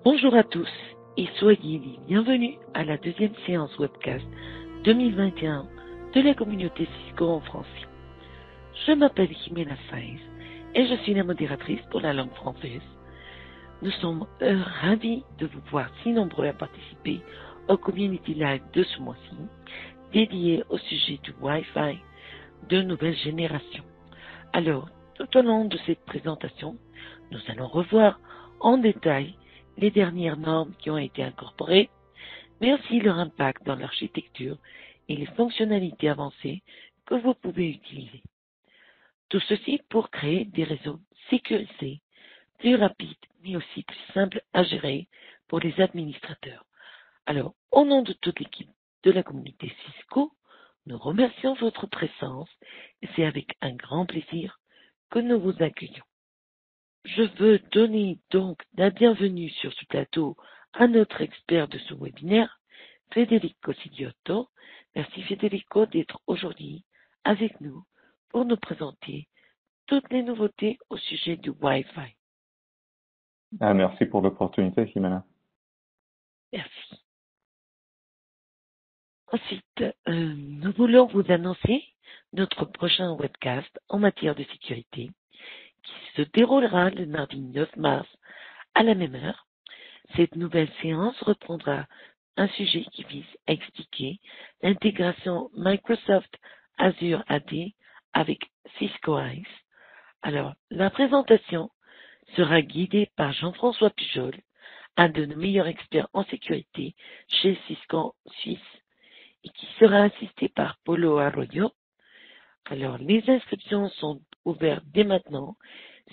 Bonjour à tous et soyez les bienvenus à la deuxième séance webcast 2021 de la communauté Cisco en français. Je m'appelle Jimena Sainz et je suis la modératrice pour la langue française. Nous sommes ravis de vous voir si nombreux à participer au Community Live de ce mois-ci, dédié au sujet du Wi-Fi de nouvelle génération. Alors, tout au long de cette présentation, nous allons revoir en détail les dernières normes qui ont été incorporées, mais aussi leur impact dans l'architecture et les fonctionnalités avancées que vous pouvez utiliser. Tout ceci pour créer des réseaux sécurisés, plus rapides, mais aussi plus simples à gérer pour les administrateurs. Alors, au nom de toute l'équipe de la communauté Cisco, nous remercions votre présence et c'est avec un grand plaisir que nous vous accueillons. Je veux donner donc la bienvenue sur ce plateau à notre expert de ce webinaire, Federico Sidiotto. Merci Federico d'être aujourd'hui avec nous pour nous présenter toutes les nouveautés au sujet du Wi-Fi. Merci pour l'opportunité, Jimena. Merci. Ensuite, nous voulons vous annoncer notre prochain webcast en matière de sécurité qui se déroulera le mardi 9 mars à la même heure. Cette nouvelle séance reprendra un sujet qui vise à expliquer l'intégration Microsoft Azure AD avec Cisco ICE. Alors, la présentation sera guidée par Jean-François Pujol, un de nos meilleurs experts en sécurité chez Cisco Suisse, et qui sera assisté par Paulo Arroyo. Alors, les inscriptions sont ouvertes dès maintenant.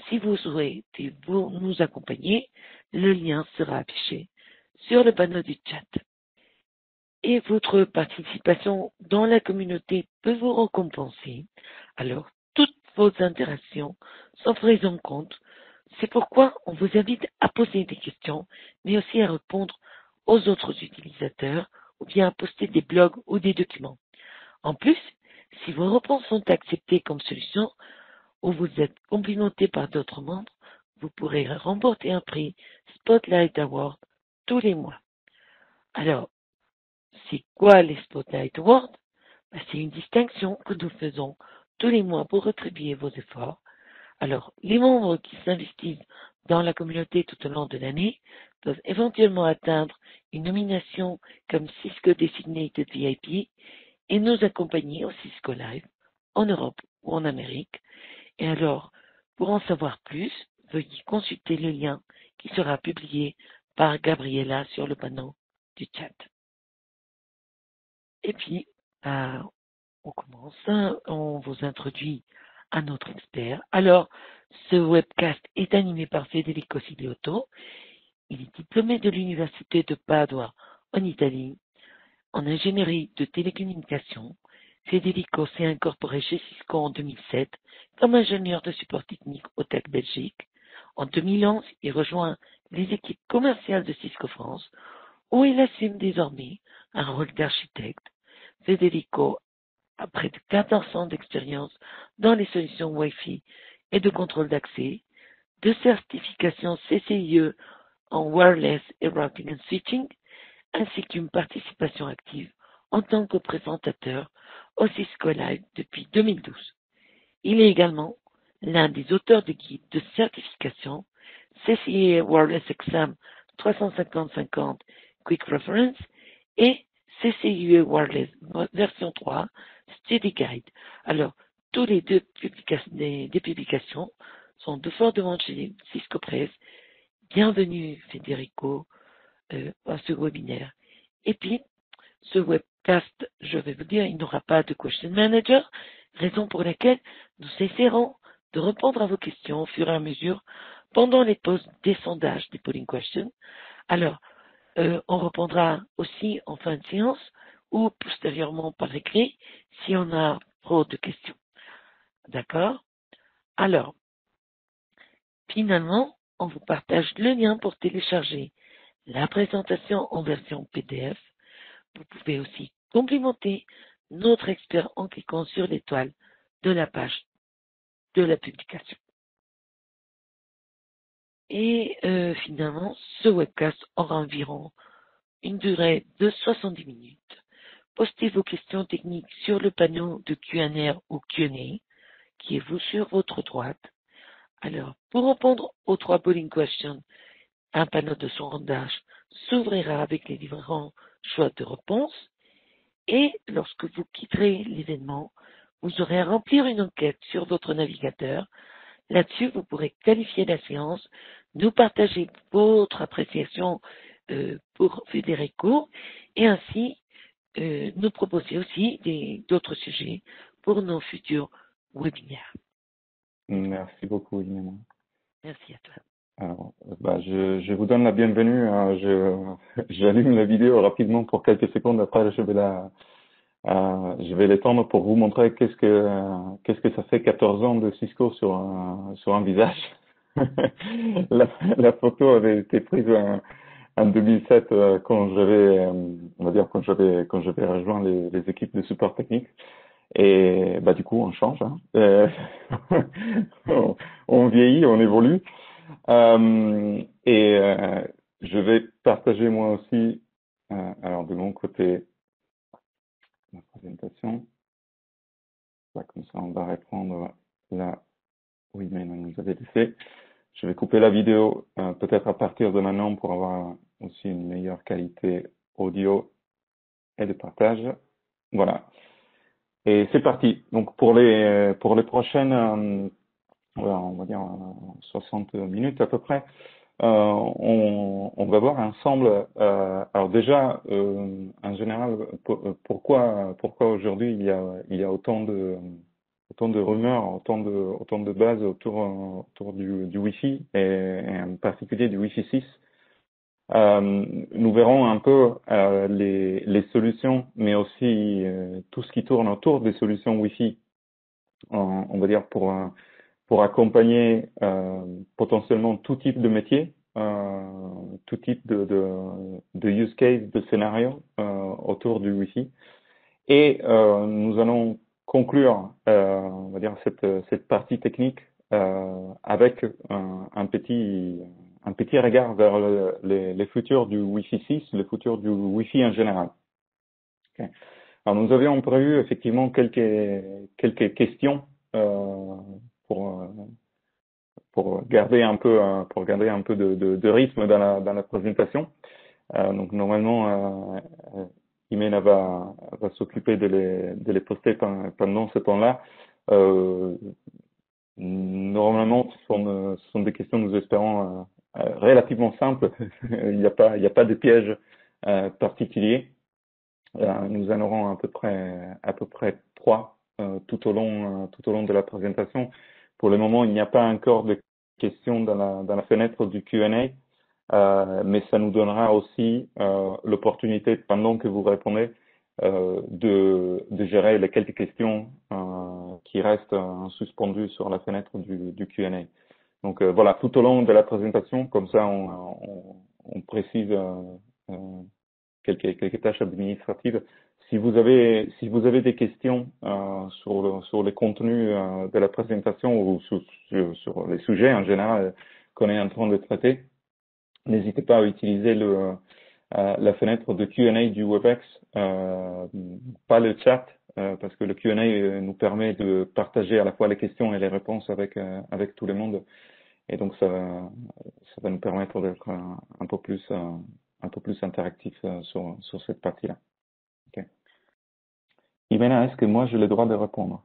Si vous souhaitez nous accompagner, le lien sera affiché sur le panneau du chat. Et votre participation dans la communauté peut vous récompenser. Alors, toutes vos interactions sont prises en compte. C'est pourquoi on vous invite à poser des questions, mais aussi à répondre aux autres utilisateurs ou bien à poster des blogs ou des documents. En plus, si vos réponses sont acceptées comme solution ou vous êtes complimenté par d'autres membres, vous pourrez remporter un prix Spotlight Award tous les mois. Alors, c'est quoi les Spotlight Awards? C'est une distinction que nous faisons tous les mois pour retribuer vos efforts. Alors, les membres qui s'investissent dans la communauté tout au long de l'année peuvent éventuellement atteindre une nomination comme Cisco Designated VIP et nous accompagner au Cisco Live en Europe ou en Amérique. Et alors, pour en savoir plus, veuillez consulter le lien qui sera publié par Gabriela sur le panneau du chat. Et puis, on commence, on vous introduit à notre expert. Alors, ce webcast est animé par Federico Sigliotto. Il est diplômé de l'Université de Padua en Italie, en ingénierie de télécommunications. Federico s'est incorporé chez Cisco en 2007 comme ingénieur de support technique au Tech Belgique. En 2011, il rejoint les équipes commerciales de Cisco France, où il assume désormais un rôle d'architecte. Federico a près de 14 ans d'expérience dans les solutions Wi-Fi et de contrôle d'accès, de certification CCIE en wireless et routing and switching, ainsi qu'une participation active en tant que présentateur au Cisco Live depuis 2012. Il est également l'un des auteurs de guides de certification CCIE Wireless Exam 350-50 Quick Reference et CCIE Wireless version 3 Study Guide. Alors, tous les deux des publications sont de fortes demandes chez Cisco Press. Bienvenue Federico à ce webinaire. Et puis, ce webcast, je vais vous dire, il n'aura pas de question manager, raison pour laquelle nous essaierons de répondre à vos questions au fur et à mesure pendant les pauses des sondages des polling questions. Alors, on répondra aussi en fin de séance ou postérieurement par écrit si on a trop de questions. D'accord? Alors, finalement, on vous partage le lien pour télécharger la présentation en version PDF. Vous pouvez aussi complimenter notre expert en cliquant sur l'étoile de la page de la publication. Et finalement, ce webcast aura environ une durée de 70 minutes. Postez vos questions techniques sur le panneau de Q&A ou Q&A qui est vous sur votre droite. Alors, pour répondre aux 3 polling questions, un panneau de sondage s'ouvrira avec les différents choix de réponse. Et lorsque vous quitterez l'événement, vous aurez à remplir une enquête sur votre navigateur. Là-dessus, vous pourrez qualifier la séance, nous partager votre appréciation pour fédérer cours et ainsi nous proposer aussi d'autres sujets pour nos futurs webinaires. Merci beaucoup, Imena. Merci à toi. Alors, je vous donne la bienvenue. J'allume la vidéo rapidement pour quelques secondes. Après, je vais l'étendre pour vous montrer qu'est-ce que ça fait 14 ans de Cisco sur un visage. La photo avait été prise en 2007 quand j'avais, on va dire quand j'avais rejoint les équipes de support technique. Et du coup, on change. Hein. On vieillit, on évolue. Je vais partager moi aussi, alors de mon côté, la présentation. Comme ça, on va reprendre là où Imena nous avait laissé. Je vais couper la vidéo peut-être à partir de maintenant pour avoir aussi une meilleure qualité audio et de partage. Voilà. Et c'est parti. Donc pour les prochaines, on va dire 60 minutes à peu près, on va voir ensemble. Alors déjà, en général, pourquoi aujourd'hui il y a autant de rumeurs, autant de bases autour du Wi-Fi et en particulier du Wi-Fi 6. Nous verrons un peu les solutions, mais aussi tout ce qui tourne autour des solutions Wi-Fi, on va dire pour accompagner potentiellement tout type de métier, tout type de use case, de scénario autour du Wi-Fi. Et nous allons conclure, on va dire cette partie technique avec un petit regard vers les futurs du Wi-Fi 6, les futurs du Wi-Fi en général. Okay. Alors nous avions prévu effectivement quelques questions pour garder un peu de rythme dans la présentation. Donc normalement Imena va s'occuper de les poster pendant ce temps-là. Normalement, ce sont des questions, nous espérons, relativement simples. Il n'y a pas de piège particulier. Nous en aurons à peu près 3 tout au long de la présentation. Pour le moment, il n'y a pas encore de questions dans la fenêtre du Q&A. Mais ça nous donnera aussi l'opportunité, pendant que vous répondez, de gérer les quelques questions qui restent suspendues sur la fenêtre du Q&A. Donc voilà, tout au long de la présentation, comme ça on précise quelques tâches administratives. Si vous avez des questions sur les contenus de la présentation ou sur les sujets en général qu'on est en train de traiter, n'hésitez pas à utiliser la fenêtre de Q&A du WebEx, pas le chat, parce que le Q&A nous permet de partager à la fois les questions et les réponses avec tout le monde, et donc ça va nous permettre d'être un peu plus interactif sur cette partie-là. Okay. Imena, est-ce que moi j'ai le droit de répondre?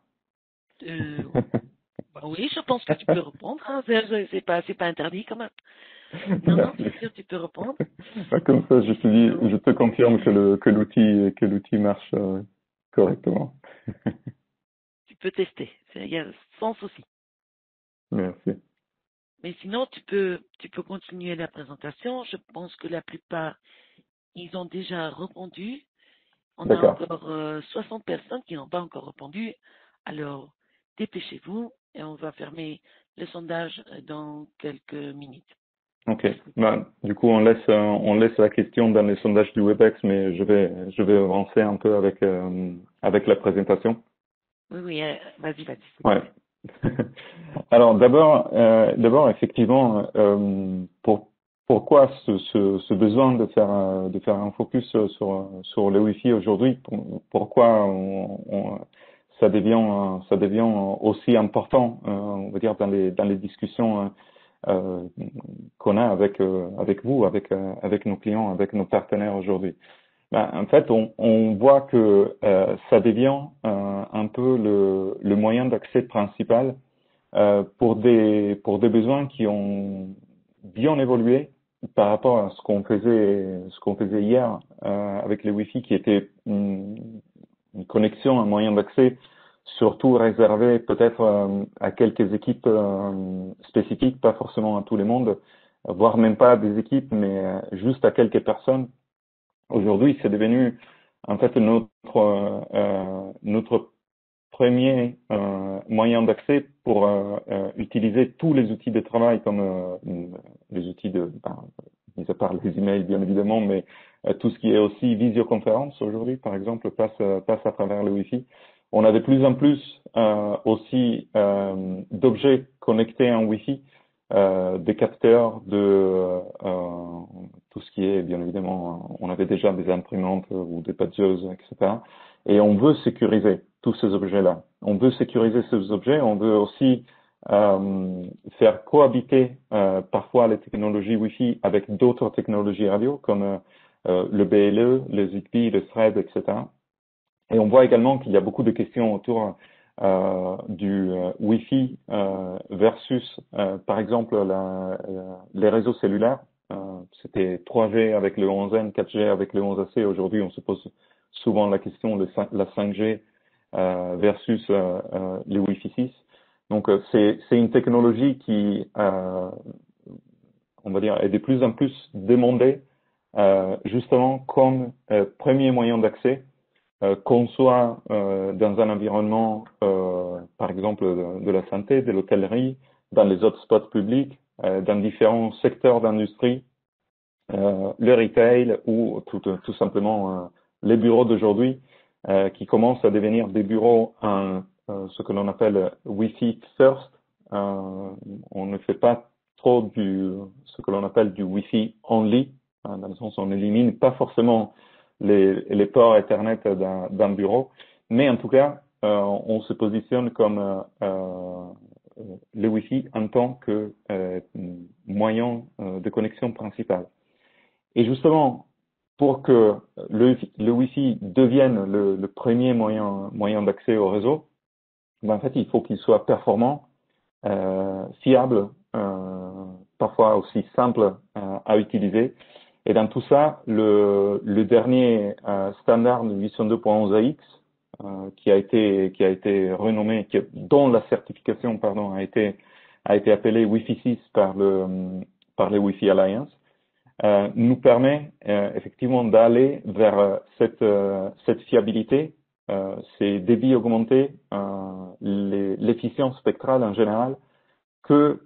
Oui, je pense que tu peux répondre. Hein. C'est pas interdit quand même. Non, bien sûr, tu peux répondre. Comme ça, je te confirme que l'outil marche correctement. Tu peux tester, sans souci. Merci. Mais sinon, tu peux continuer la présentation. Je pense que la plupart, ils ont déjà répondu. On a encore 60 personnes qui n'ont pas encore répondu. Alors, dépêchez-vous et on va fermer le sondage dans quelques minutes. Ok. Du coup, on laisse la question dans les sondages du WebEx, mais je vais avancer un peu avec la présentation. Oui, vas-y. Ouais. Alors d'abord effectivement, pourquoi ce besoin de faire un focus sur le Wi-Fi aujourd'hui? Pourquoi ça devient aussi important, on va dire dans les discussions euh, qu'on a avec vous, avec nos clients, avec nos partenaires aujourd'hui. Ben, en fait, on voit que ça devient un peu le moyen d'accès principal pour des besoins qui ont bien évolué par rapport à ce qu'on faisait hier avec les Wi-Fi, qui était une connexion, un moyen d'accès surtout réservé peut-être à quelques équipes spécifiques, pas forcément à tout le monde, voire même pas à des équipes, mais juste à quelques personnes. Aujourd'hui, c'est devenu en fait notre premier moyen d'accès pour utiliser tous les outils de travail comme les outils mis à part les emails bien évidemment, mais tout ce qui est aussi visioconférence aujourd'hui, par exemple, passe à travers le Wi-Fi. On a de plus en plus aussi d'objets connectés en Wi-Fi, des capteurs, tout ce qui est bien évidemment, on avait déjà des imprimantes ou des badgeuses, etc. Et on veut sécuriser tous ces objets-là. On veut sécuriser ces objets, on veut aussi faire cohabiter parfois les technologies Wi-Fi avec d'autres technologies radio comme le BLE, le Zigbee, le Thread, etc. Et on voit également qu'il y a beaucoup de questions autour du Wi-Fi versus, par exemple, les réseaux cellulaires. C'était 3G avec le 11N, 4G avec le 11AC. Aujourd'hui, on se pose souvent la question de la 5G versus les Wi-Fi 6. Donc, c'est une technologie qui, on va dire, est de plus en plus demandée justement comme premier moyen d'accès qu'on soit dans un environnement, par exemple, de la santé, de l'hôtellerie, dans les hotspots publics, dans différents secteurs d'industrie, le retail ou tout simplement les bureaux d'aujourd'hui qui commencent à devenir des bureaux en ce que l'on appelle Wi-Fi first. On ne fait pas trop ce que l'on appelle du Wi-Fi only, dans le sens où on élimine pas forcément les ports Ethernet d'un bureau, mais en tout cas, on se positionne comme le Wi-Fi en tant que moyen de connexion principal. Et justement, pour que le Wi-Fi devienne le premier moyen d'accès au réseau, ben en fait, il faut qu'il soit performant, fiable, parfois aussi simple à utiliser. Et dans tout ça, le dernier standard de 802.11ax, qui a été renommé, dont la certification, pardon, a été appelée Wi-Fi 6 par les Wi-Fi Alliance, nous permet effectivement d'aller vers cette fiabilité, ces débits augmentés, l'efficience spectrale en général, que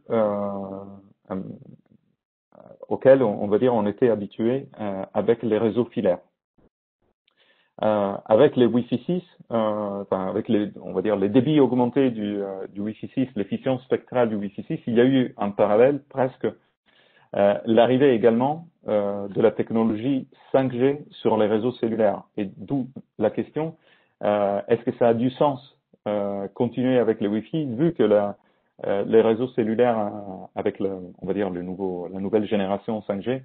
auquel on va dire on était habitué avec les réseaux filaires. Avec les Wi-Fi 6, avec on va dire les débits augmentés du Wi-Fi 6, l'efficience spectrale du Wi-Fi 6, il y a eu en parallèle presque l'arrivée également de la technologie 5G sur les réseaux cellulaires. Et d'où la question, est-ce que ça a du sens continuer avec les Wi-Fi vu que les réseaux cellulaires avec on va dire la nouvelle génération 5G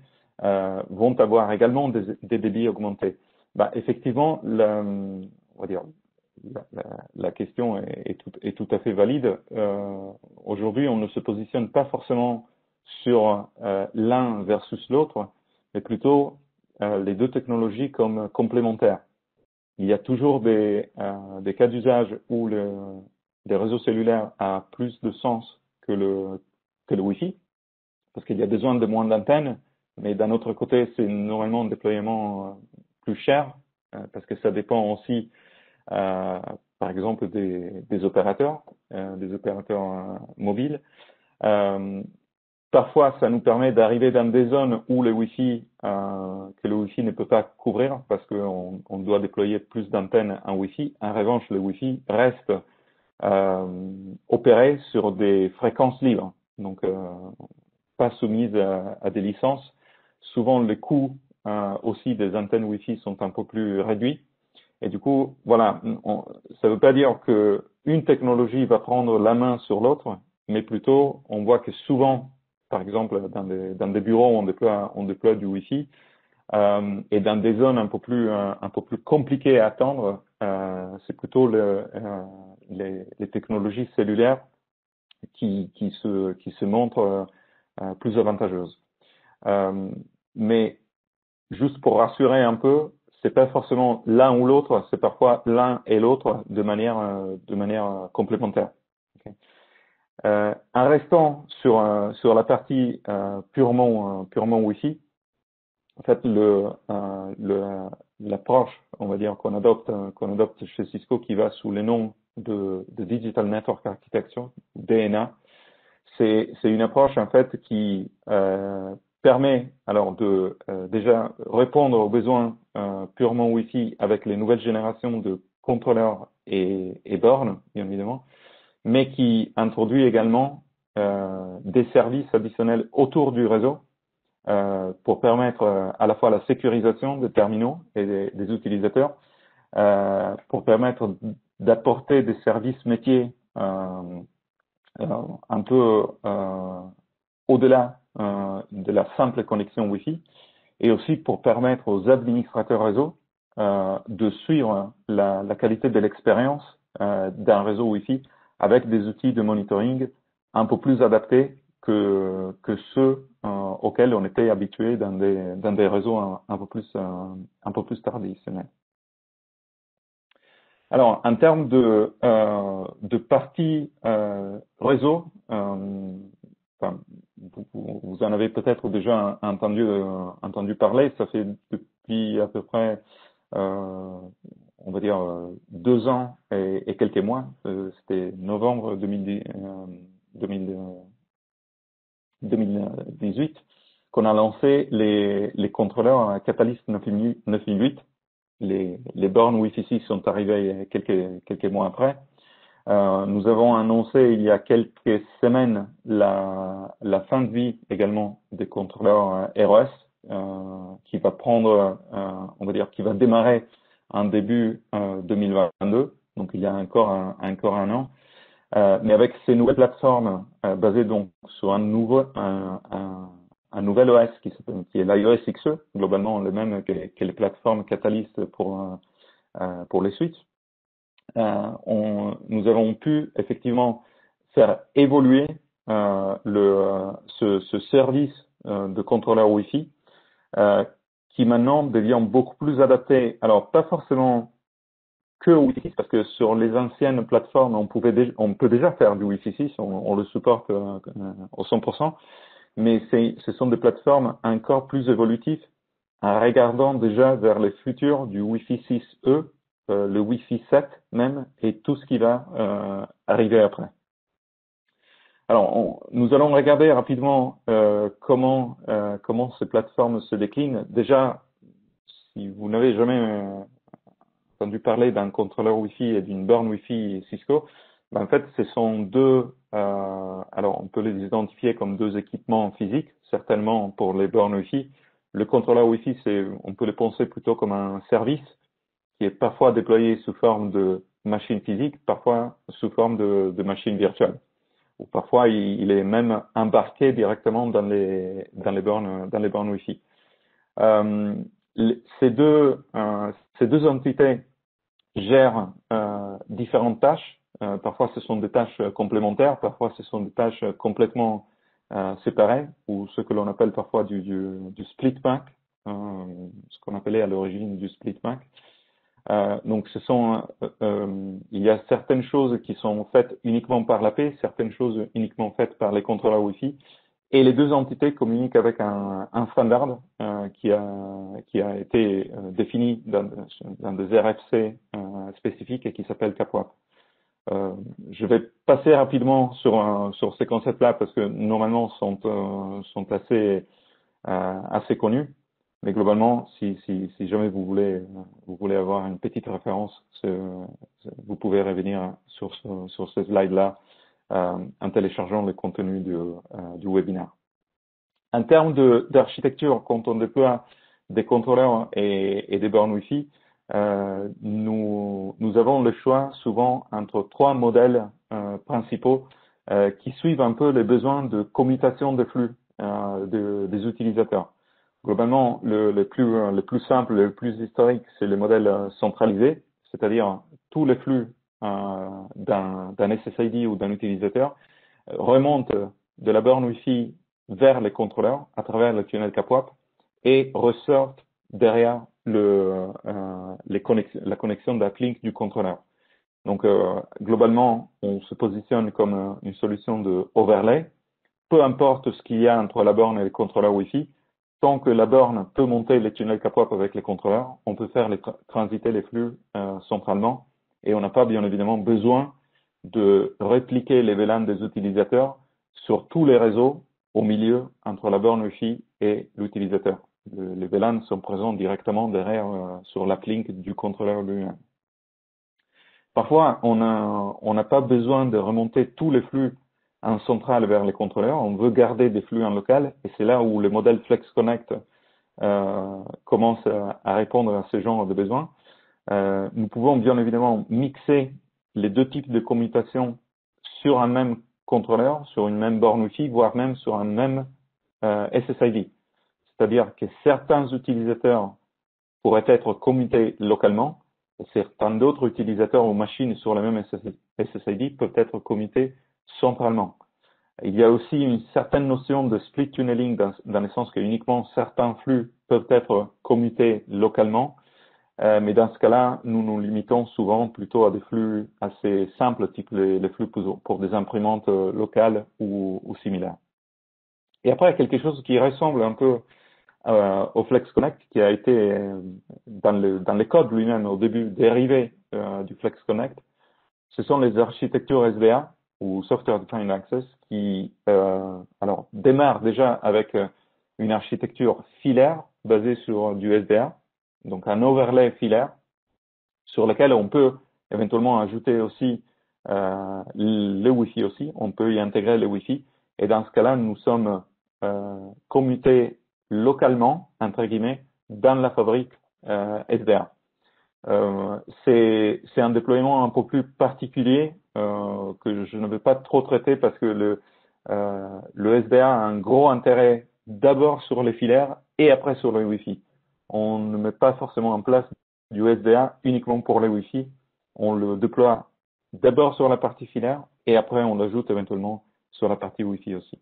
vont avoir également des débits augmentés. Bah, effectivement, on va dire la question est tout à fait valide. Aujourd'hui, on ne se positionne pas forcément sur l'un versus l'autre, mais plutôt les deux technologies comme complémentaires. Il y a toujours des cas d'usage où les réseaux cellulaires a plus de sens que le Wi-Fi, parce qu'il y a besoin de moins d'antennes, mais d'un autre côté, c'est normalement un déploiement plus cher, parce que ça dépend aussi, par exemple, des opérateurs mobiles. Parfois, ça nous permet d'arriver dans des zones où le Wi-Fi, que le Wi-Fi ne peut pas couvrir parce qu'on doit déployer plus d'antennes en Wi-Fi. En revanche, le Wi-Fi reste opérer sur des fréquences libres, donc pas soumises à des licences. Souvent, les coûts aussi des antennes Wi-Fi sont un peu plus réduits. Et du coup, voilà, ça ne veut pas dire que une technologie va prendre la main sur l'autre, mais plutôt, on voit que souvent, par exemple, dans des bureaux, on déploie du Wi-Fi, et dans des zones un peu plus compliquées à atteindre, c'est plutôt les technologies cellulaires qui se montrent plus avantageuses. Mais juste pour rassurer un peu, c'est pas forcément l'un ou l'autre, c'est parfois l'un et l'autre de manière complémentaire. Okay. En restant sur la partie purement Wi-Fi, en fait l'approche, on va dire qu'on adopte chez Cisco, qui va sous le nom de Digital Network Architecture, DNA, c'est une approche en fait qui permet alors de déjà répondre aux besoins purement Wi-Fi avec les nouvelles générations de contrôleurs et bornes, bien évidemment, mais qui introduit également des services additionnels autour du réseau pour permettre à la fois la sécurisation des terminaux et des utilisateurs, pour permettre d'apporter des services métiers un peu au-delà de la simple connexion Wi-Fi, et aussi pour permettre aux administrateurs réseau de suivre la qualité de l'expérience d'un réseau Wi-Fi avec des outils de monitoring un peu plus adaptés que ceux auxquels on était habitué dans des réseaux un peu plus traditionnels. Alors, en termes de partie réseau, enfin, vous en avez peut-être déjà entendu parler. Ça fait depuis à peu près, on va dire, 2 ans et quelques mois. C'était novembre 2018 qu'on a lancé les contrôleurs Catalyst 9008. Les bornes Wi-Fi 6 sont arrivées quelques mois après. Nous avons annoncé il y a quelques semaines la fin de vie également des contrôleurs ROS, qui va prendre, on va dire, qui va démarrer en début 2022. Donc il y a encore un an. Mais avec ces nouvelles plateformes basées donc sur un nouvel OS qui est l'iOS XE, globalement le même que les plateformes Catalyst pour les switches. Nous avons pu effectivement faire évoluer ce service de contrôleur Wi-Fi qui maintenant devient beaucoup plus adapté. Alors pas forcément que Wi-Fi 6, parce que sur les anciennes plateformes on peut déjà faire du Wi-Fi 6, on le supporte au 100%, mais ce sont des plateformes encore plus évolutives en regardant déjà vers le futur du Wi-Fi 6E, le Wi-Fi 7 même, et tout ce qui va arriver après. Alors, nous allons regarder rapidement comment ces plateformes se déclinent. Déjà, si vous n'avez jamais entendu parler d'un contrôleur Wi-Fi et d'une borne Wi-Fi Cisco, ben en fait, ce sont alors on peut les identifier comme deux équipements physiques, certainement pour les bornes Wi-Fi. Le contrôleur Wi-Fi, on peut le penser plutôt comme un service qui est parfois déployé sous forme de machine physique, parfois sous forme de machine virtuelle, ou parfois il est même embarqué directement dans les bornes Wi-Fi. Ces deux entités gèrent différentes tâches. Parfois ce sont des tâches complémentaires, parfois ce sont des tâches complètement séparées, ou ce que l'on appelle parfois du split pack, ce qu'on appelait à l'origine du split pack. Donc il y a certaines choses qui sont faites uniquement par l'AP, certaines choses uniquement faites par les contrôleurs Wi-Fi, et les deux entités communiquent avec un standard qui a été défini dans des RFC spécifiques et qui s'appelle CAPWAP. Je vais passer rapidement sur ces concepts-là parce que normalement sont assez connus. Mais globalement, si jamais vous voulez avoir une petite référence, vous pouvez revenir sur ce slide-là en téléchargeant le contenu du webinaire. En termes d'architecture, quand on déploie des contrôleurs et des bornes Wi-Fi, nous avons le choix souvent entre trois modèles principaux qui suivent un peu les besoins de commutation de flux des utilisateurs. Globalement, le plus simple, le plus historique, c'est le modèle centralisé, c'est-à-dire tous les flux d'un SSID ou d'un utilisateur remontent de la borne Wi-Fi vers les contrôleurs à travers le tunnel CAPWAP et ressortent derrière la connexion d'uplink du contrôleur. Donc, globalement, on se positionne comme une solution de overlay. Peu importe ce qu'il y a entre la borne et le contrôleur Wi-Fi, tant que la borne peut monter les tunnels CAPWAP avec les contrôleurs, on peut faire transiter les flux centralement et on n'a pas bien évidemment besoin de répliquer les VLAN des utilisateurs sur tous les réseaux au milieu entre la borne Wi-Fi et l'utilisateur. Les VLAN sont présents directement derrière sur l'uplink du contrôleur lui-même. Parfois, on n'a pas besoin de remonter tous les flux en centrale vers les contrôleurs. On veut garder des flux en local et c'est là où le modèle Flex Connect commence à répondre à ce genre de besoins. Nous pouvons bien évidemment mixer les deux types de commutation sur un même contrôleur, sur une même borne Wi-Fi, voire même sur un même SSID. C'est-à-dire que certains utilisateurs pourraient être commutés localement et certains d'autres utilisateurs ou machines sur le même SSID peuvent être commutés centralement. Il y a aussi une certaine notion de split tunneling dans le sens que uniquement certains flux peuvent être commutés localement, mais dans ce cas-là, nous nous limitons souvent plutôt à des flux assez simples, type les flux pour des imprimantes locales ou similaires. Et après, quelque chose qui ressemble un peu au Flex Connect, qui a été dans le code lui-même au début dérivé du Flex Connect, ce sont les architectures SDA ou Software Defined Access qui démarrent déjà avec une architecture filaire basée sur du SDA, donc un overlay filaire sur lequel on peut éventuellement ajouter aussi le Wi-Fi aussi, on peut y intégrer le Wi-Fi et dans ce cas-là, nous sommes commutés localement, entre guillemets, dans la fabrique SDA. C'est un déploiement un peu plus particulier que je ne vais pas trop traiter parce que le SDA a un gros intérêt d'abord sur les filaires et après sur le Wi-Fi. On ne met pas forcément en place du SDA uniquement pour les Wi-Fi. On le déploie d'abord sur la partie filaire et après on l'ajoute éventuellement sur la partie Wi-Fi aussi.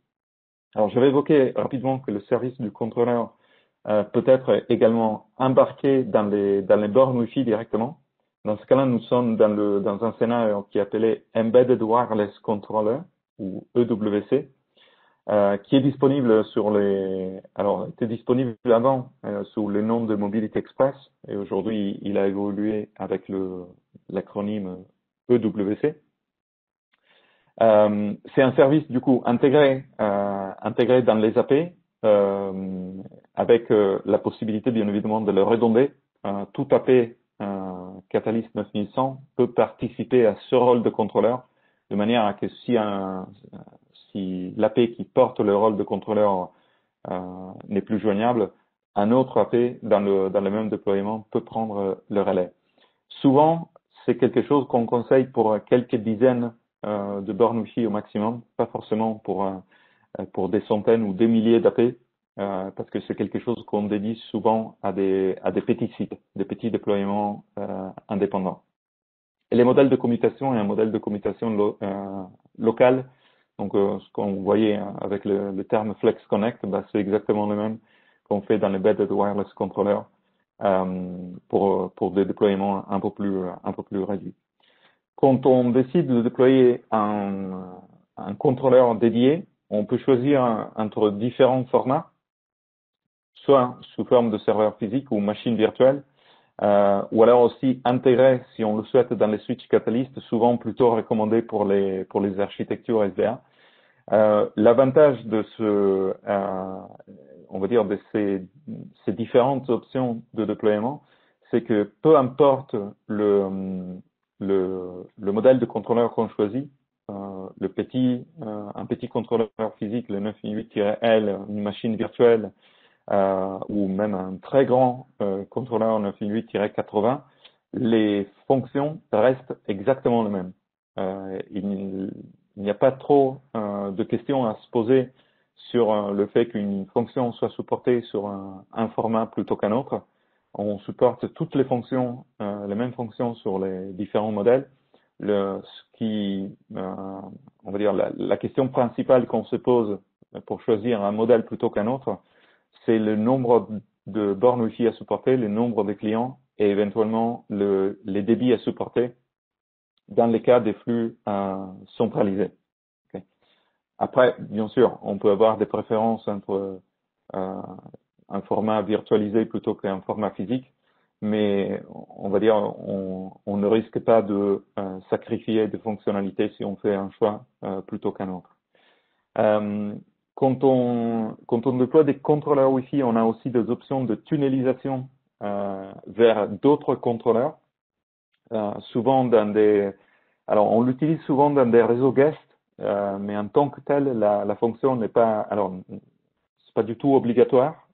Alors, je vais évoquer rapidement que le service du contrôleur peut être également embarqué dans les bornes Wi-Fi directement. Dans ce cas-là, nous sommes dans un scénario qui est appelé Embedded Wireless Controller ou EWC, qui est disponible était disponible avant sous le nom de Mobility Express et aujourd'hui il a évolué avec l'acronyme EWC. C'est un service du coup intégré dans les AP avec la possibilité bien évidemment de le redonder. Tout AP Catalyst 9100 peut participer à ce rôle de contrôleur de manière à que si l'AP qui porte le rôle de contrôleur n'est plus joignable, un autre AP dans le même déploiement peut prendre le relais. Souvent, c'est quelque chose qu'on conseille pour quelques dizaines de bornes Wi-Fi au maximum, pas forcément pour des centaines ou des milliers d'AP, parce que c'est quelque chose qu'on dédie souvent à des petits sites, des petits déploiements indépendants. Et les modèles de commutation et un modèle de commutation local, donc ce qu'on voyait avec le terme Flex Connect, c'est exactement le même qu'on fait dans les Embedded Wireless Controller pour des déploiements un peu plus réduits. Quand on décide de déployer un contrôleur dédié, on peut choisir entre différents formats, soit sous forme de serveur physique ou machine virtuelle, ou alors aussi intégré, si on le souhaite, dans les switches Catalyst, souvent plutôt recommandé pour les architectures SDA. L'avantage de on va dire, de ces différentes options de déploiement, c'est que peu importe le modèle de contrôleur qu'on choisit, un petit contrôleur physique, le 988-L, une machine virtuelle, ou même un très grand contrôleur 988-80, les fonctions restent exactement les mêmes. Il n'y a pas trop de questions à se poser sur le fait qu'une fonction soit supportée sur un format plutôt qu'un autre. On supporte toutes les fonctions, les mêmes fonctions sur les différents modèles. On va dire, la question principale qu'on se pose pour choisir un modèle plutôt qu'un autre, c'est le nombre de bornes Wi-Fi à supporter, le nombre de clients et éventuellement les débits à supporter dans les cas des flux centralisés. Okay. Après, bien sûr, on peut avoir des préférences entre un format virtualisé plutôt qu'un format physique, mais on va dire on ne risque pas de sacrifier des fonctionnalités si on fait un choix plutôt qu'un autre. Quand on déploie des contrôleurs Wi-Fi, on a aussi des options de tunnelisation vers d'autres contrôleurs. Souvent alors on l'utilise souvent dans des réseaux guest, mais en tant que tel, la fonction n'est pas, alors c'est pas du tout obligatoire.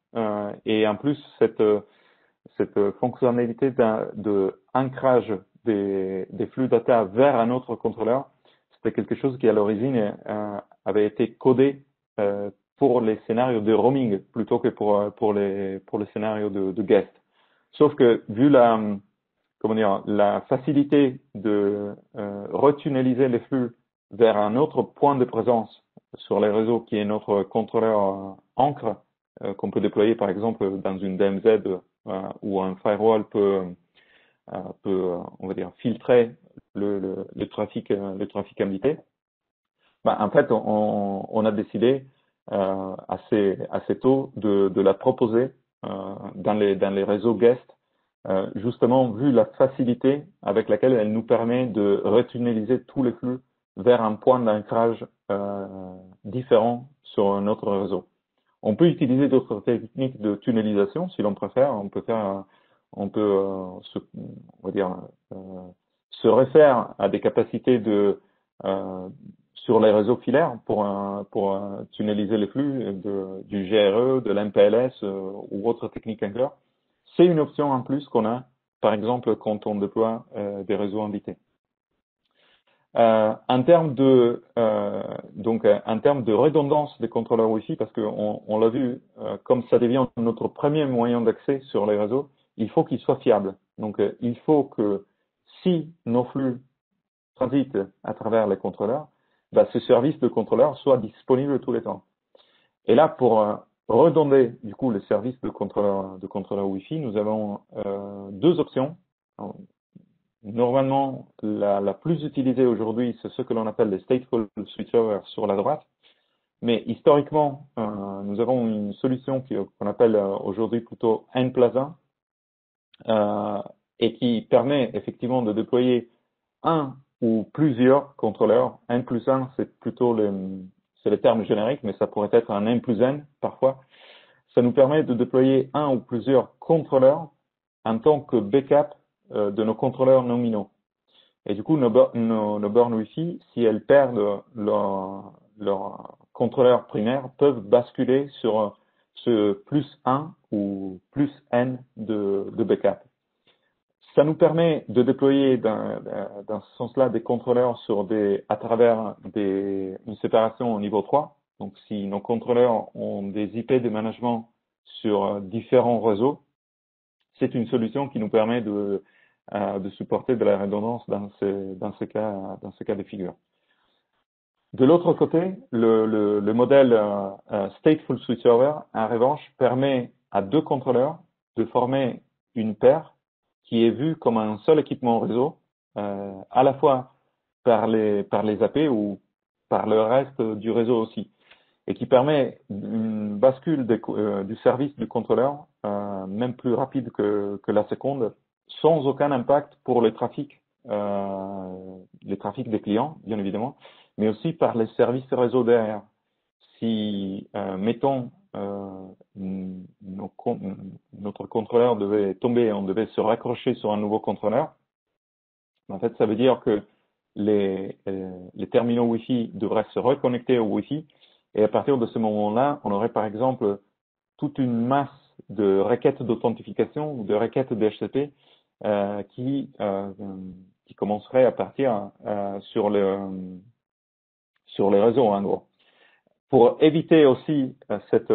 Et en plus, cette fonctionnalité de ancrage des flux data vers un autre contrôleur, c'était quelque chose qui à l'origine avait été codé pour les scénarios de roaming plutôt que pour les scénarios de guest. Sauf que vu la facilité de retunneliser les flux vers un autre point de présence sur les réseaux qui est notre contrôleur ancre, qu'on peut déployer par exemple dans une DMZ où un firewall peut on va dire filtrer le trafic invité. En fait on a décidé assez tôt de la proposer dans les réseaux guest, justement vu la facilité avec laquelle elle nous permet de retunneliser tous les flux vers un point d'ancrage différent sur un autre réseau. On peut utiliser d'autres techniques de tunnelisation si l'on préfère. On peut se réfère à des capacités sur les réseaux filaires pour tunneliser les flux du GRE, de l'MPLS ou autres techniques encore. C'est une option en plus qu'on a, par exemple, quand on déploie des réseaux invités. En termes de redondance des contrôleurs Wi-Fi, parce qu'on l'a vu, comme ça devient notre premier moyen d'accès sur les réseaux, il faut qu'il soit fiable. Donc, il faut que si nos flux transitent à travers les contrôleurs, ce service de contrôleur soit disponible tous les temps. Et là, pour redonder du coup le service de contrôleur Wi-Fi, nous avons deux options. Normalement, la plus utilisée aujourd'hui, c'est ce que l'on appelle les stateful switchover sur la droite. Mais historiquement, nous avons une solution qu'on appelle aujourd'hui plutôt N+1 et qui permet effectivement de déployer un ou plusieurs contrôleurs. N+1, c'est plutôt c'est le terme générique, mais ça pourrait être un N+N parfois. Ça nous permet de déployer un ou plusieurs contrôleurs en tant que backup de nos contrôleurs nominaux. Et du coup, nos bornes Wi-Fi, si elles perdent leur contrôleur primaire, peuvent basculer sur ce +1 ou +N de backup. Ça nous permet de déployer dans ce sens-là des contrôleurs à travers une séparation au niveau 3. Donc, si nos contrôleurs ont des IP de management sur différents réseaux, c'est une solution qui nous permet de supporter de la redondance dans ces cas de figure. De l'autre côté, le modèle stateful switchover, en revanche, permet à deux contrôleurs de former une paire qui est vue comme un seul équipement réseau, à la fois par les AP ou par le reste du réseau aussi, et qui permet une bascule du service du contrôleur, même plus rapide que la seconde, sans aucun impact pour les trafics des clients, bien évidemment, mais aussi par les services réseau derrière. Si, mettons, notre contrôleur devait tomber, on devait se raccrocher sur un nouveau contrôleur. En fait, ça veut dire que les terminaux Wi-Fi devraient se reconnecter au Wi-Fi, et à partir de ce moment-là, on aurait par exemple toute une masse de requêtes d'authentification ou de requêtes DHCP qui commenceraient à partir sur les réseaux, en gros. Pour éviter aussi cette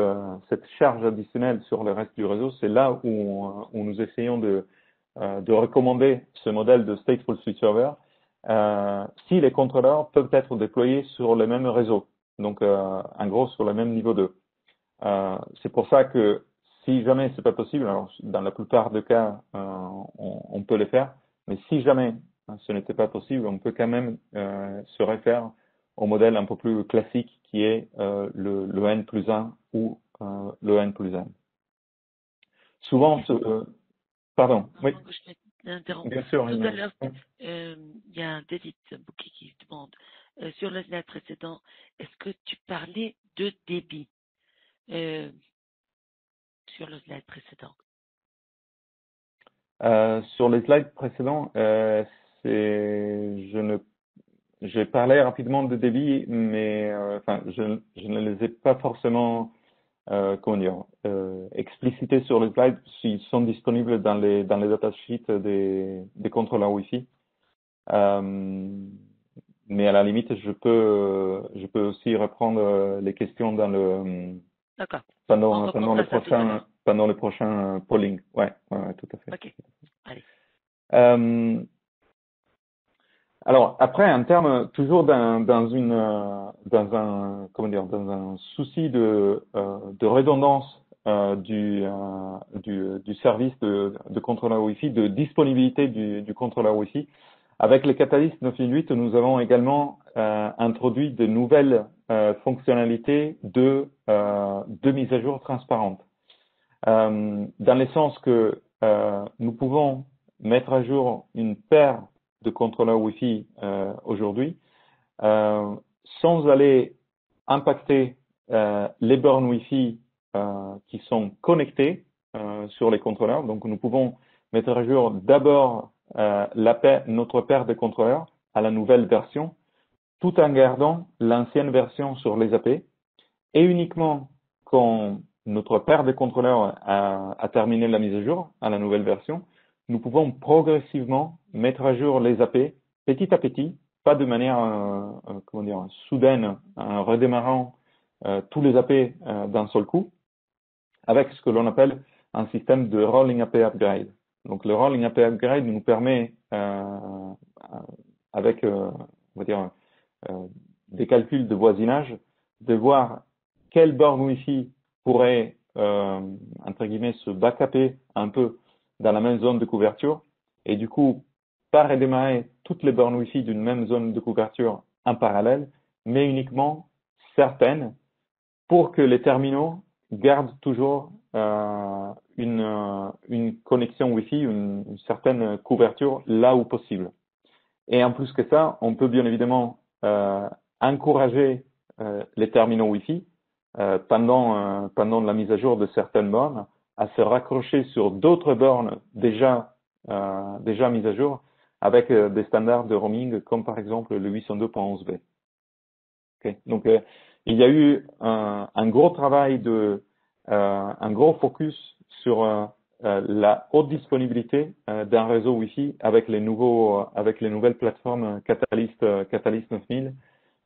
charge additionnelle sur le reste du réseau, c'est là où nous essayons de recommander ce modèle de Stateful Switch Server si les contrôleurs peuvent être déployés sur le même réseau, donc en gros sur le même niveau 2. C'est pour ça que si jamais c'est pas possible, alors dans la plupart des cas on peut le faire, mais si jamais ce n'était pas possible, on peut quand même se référer au modèle un peu plus classique qui est le N plus 1 ou le N plus 1. Souvent, pardon, oui, Je t'interromps. bien sûr. Tout à l'heure, il y a David Bouquet qui demande, sur le slide précédent, est-ce que tu parlais de débit sur le slide précédent? Sur les slides précédents, j'ai parlé rapidement de débit, mais je ne les ai pas forcément explicités sur les slides s'ils sont disponibles dans les datasheets des contrôleurs Wi-Fi. Mais à la limite, je peux aussi reprendre les questions dans pendant le prochain polling. Ouais, tout à fait. Ok. Allez. Alors après, en termes toujours dans un souci de redondance du service de contrôleur Wi-Fi, de disponibilité du contrôleur Wi-Fi, avec les Catalyst 9008, nous avons également introduit de nouvelles fonctionnalités de mise à jour transparente, dans le sens que nous pouvons mettre à jour une paire de contrôleurs Wi-Fi aujourd'hui sans aller impacter les bornes Wi-Fi qui sont connectées sur les contrôleurs. Donc nous pouvons mettre à jour d'abord notre paire de contrôleurs à la nouvelle version, tout en gardant l'ancienne version sur les AP, et uniquement quand notre paire de contrôleurs a terminé la mise à jour à la nouvelle version, nous pouvons progressivement mettre à jour les AP petit à petit, pas de manière soudaine, en redémarrant tous les AP d'un seul coup, avec ce que l'on appelle un système de Rolling AP Upgrade. Donc le Rolling AP Upgrade nous permet, avec des calculs de voisinage, de voir quelle borne Wi-Fi pourrait, entre guillemets, se backuper un peu dans la même zone de couverture, et du coup, pas redémarrer toutes les bornes Wi-Fi d'une même zone de couverture en parallèle, mais uniquement certaines, pour que les terminaux gardent toujours une connexion Wi-Fi, une certaine couverture là où possible. Et en plus que ça, on peut bien évidemment encourager les terminaux Wi-Fi pendant la mise à jour de certaines bornes à se raccrocher sur d'autres bornes déjà mises à jour avec des standards de roaming comme par exemple le 802.11b. Okay. Donc il y a eu un gros travail un gros focus sur la haute disponibilité d'un réseau Wi-Fi avec les nouvelles plateformes Catalyst 9000,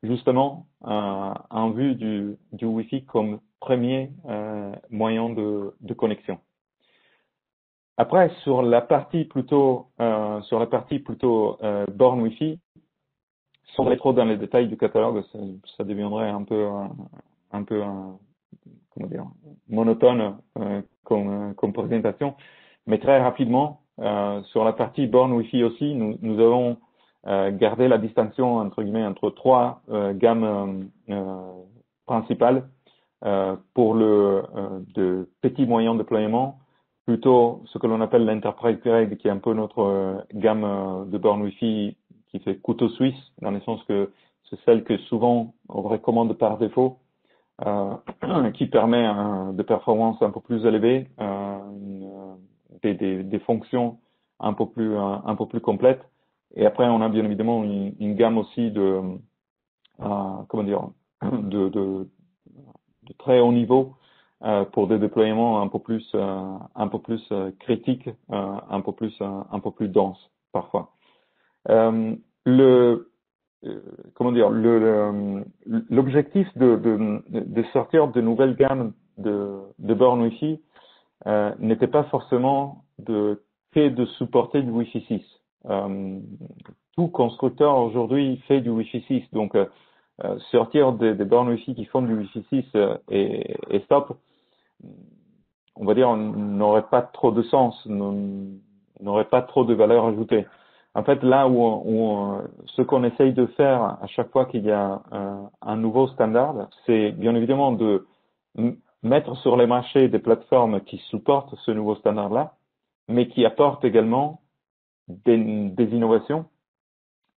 justement en vue du Wi-Fi comme premier moyen de connexion. Après, sur la partie plutôt borne Wi-Fi, sans aller trop dans les détails du catalogue, ça deviendrait un peu monotone comme présentation, mais très rapidement, sur la partie borne Wi-Fi aussi, nous avons gardé la distinction entre guillemets entre trois gammes principales pour de petits moyens de déploiement, plutôt ce que l'on appelle l'Enterprise Grade, qui est un peu notre gamme de borne Wi-Fi qui fait couteau suisse, dans le sens que c'est celle que souvent on recommande par défaut qui permet des performances un peu plus élevées, des fonctions un peu plus complètes. Et après, on a bien évidemment une gamme aussi comment dire, de très haut niveau pour des déploiements un peu plus critiques, un peu plus denses parfois. Comment dire, l'objectif de sortir de nouvelles gammes de bornes Wi-Fi n'était pas forcément de supporter du Wi-Fi 6. Tout constructeur aujourd'hui fait du Wi-Fi 6, donc sortir des bornes Wi-Fi qui font du Wi-Fi 6 et stop, on va dire, n'aurait pas trop de sens, n'aurait pas trop de valeur ajoutée. En fait, là où ce qu'on essaye de faire à chaque fois qu'il y a un nouveau standard, c'est bien évidemment de mettre sur les marchés des plateformes qui supportent ce nouveau standard-là, mais qui apportent également des innovations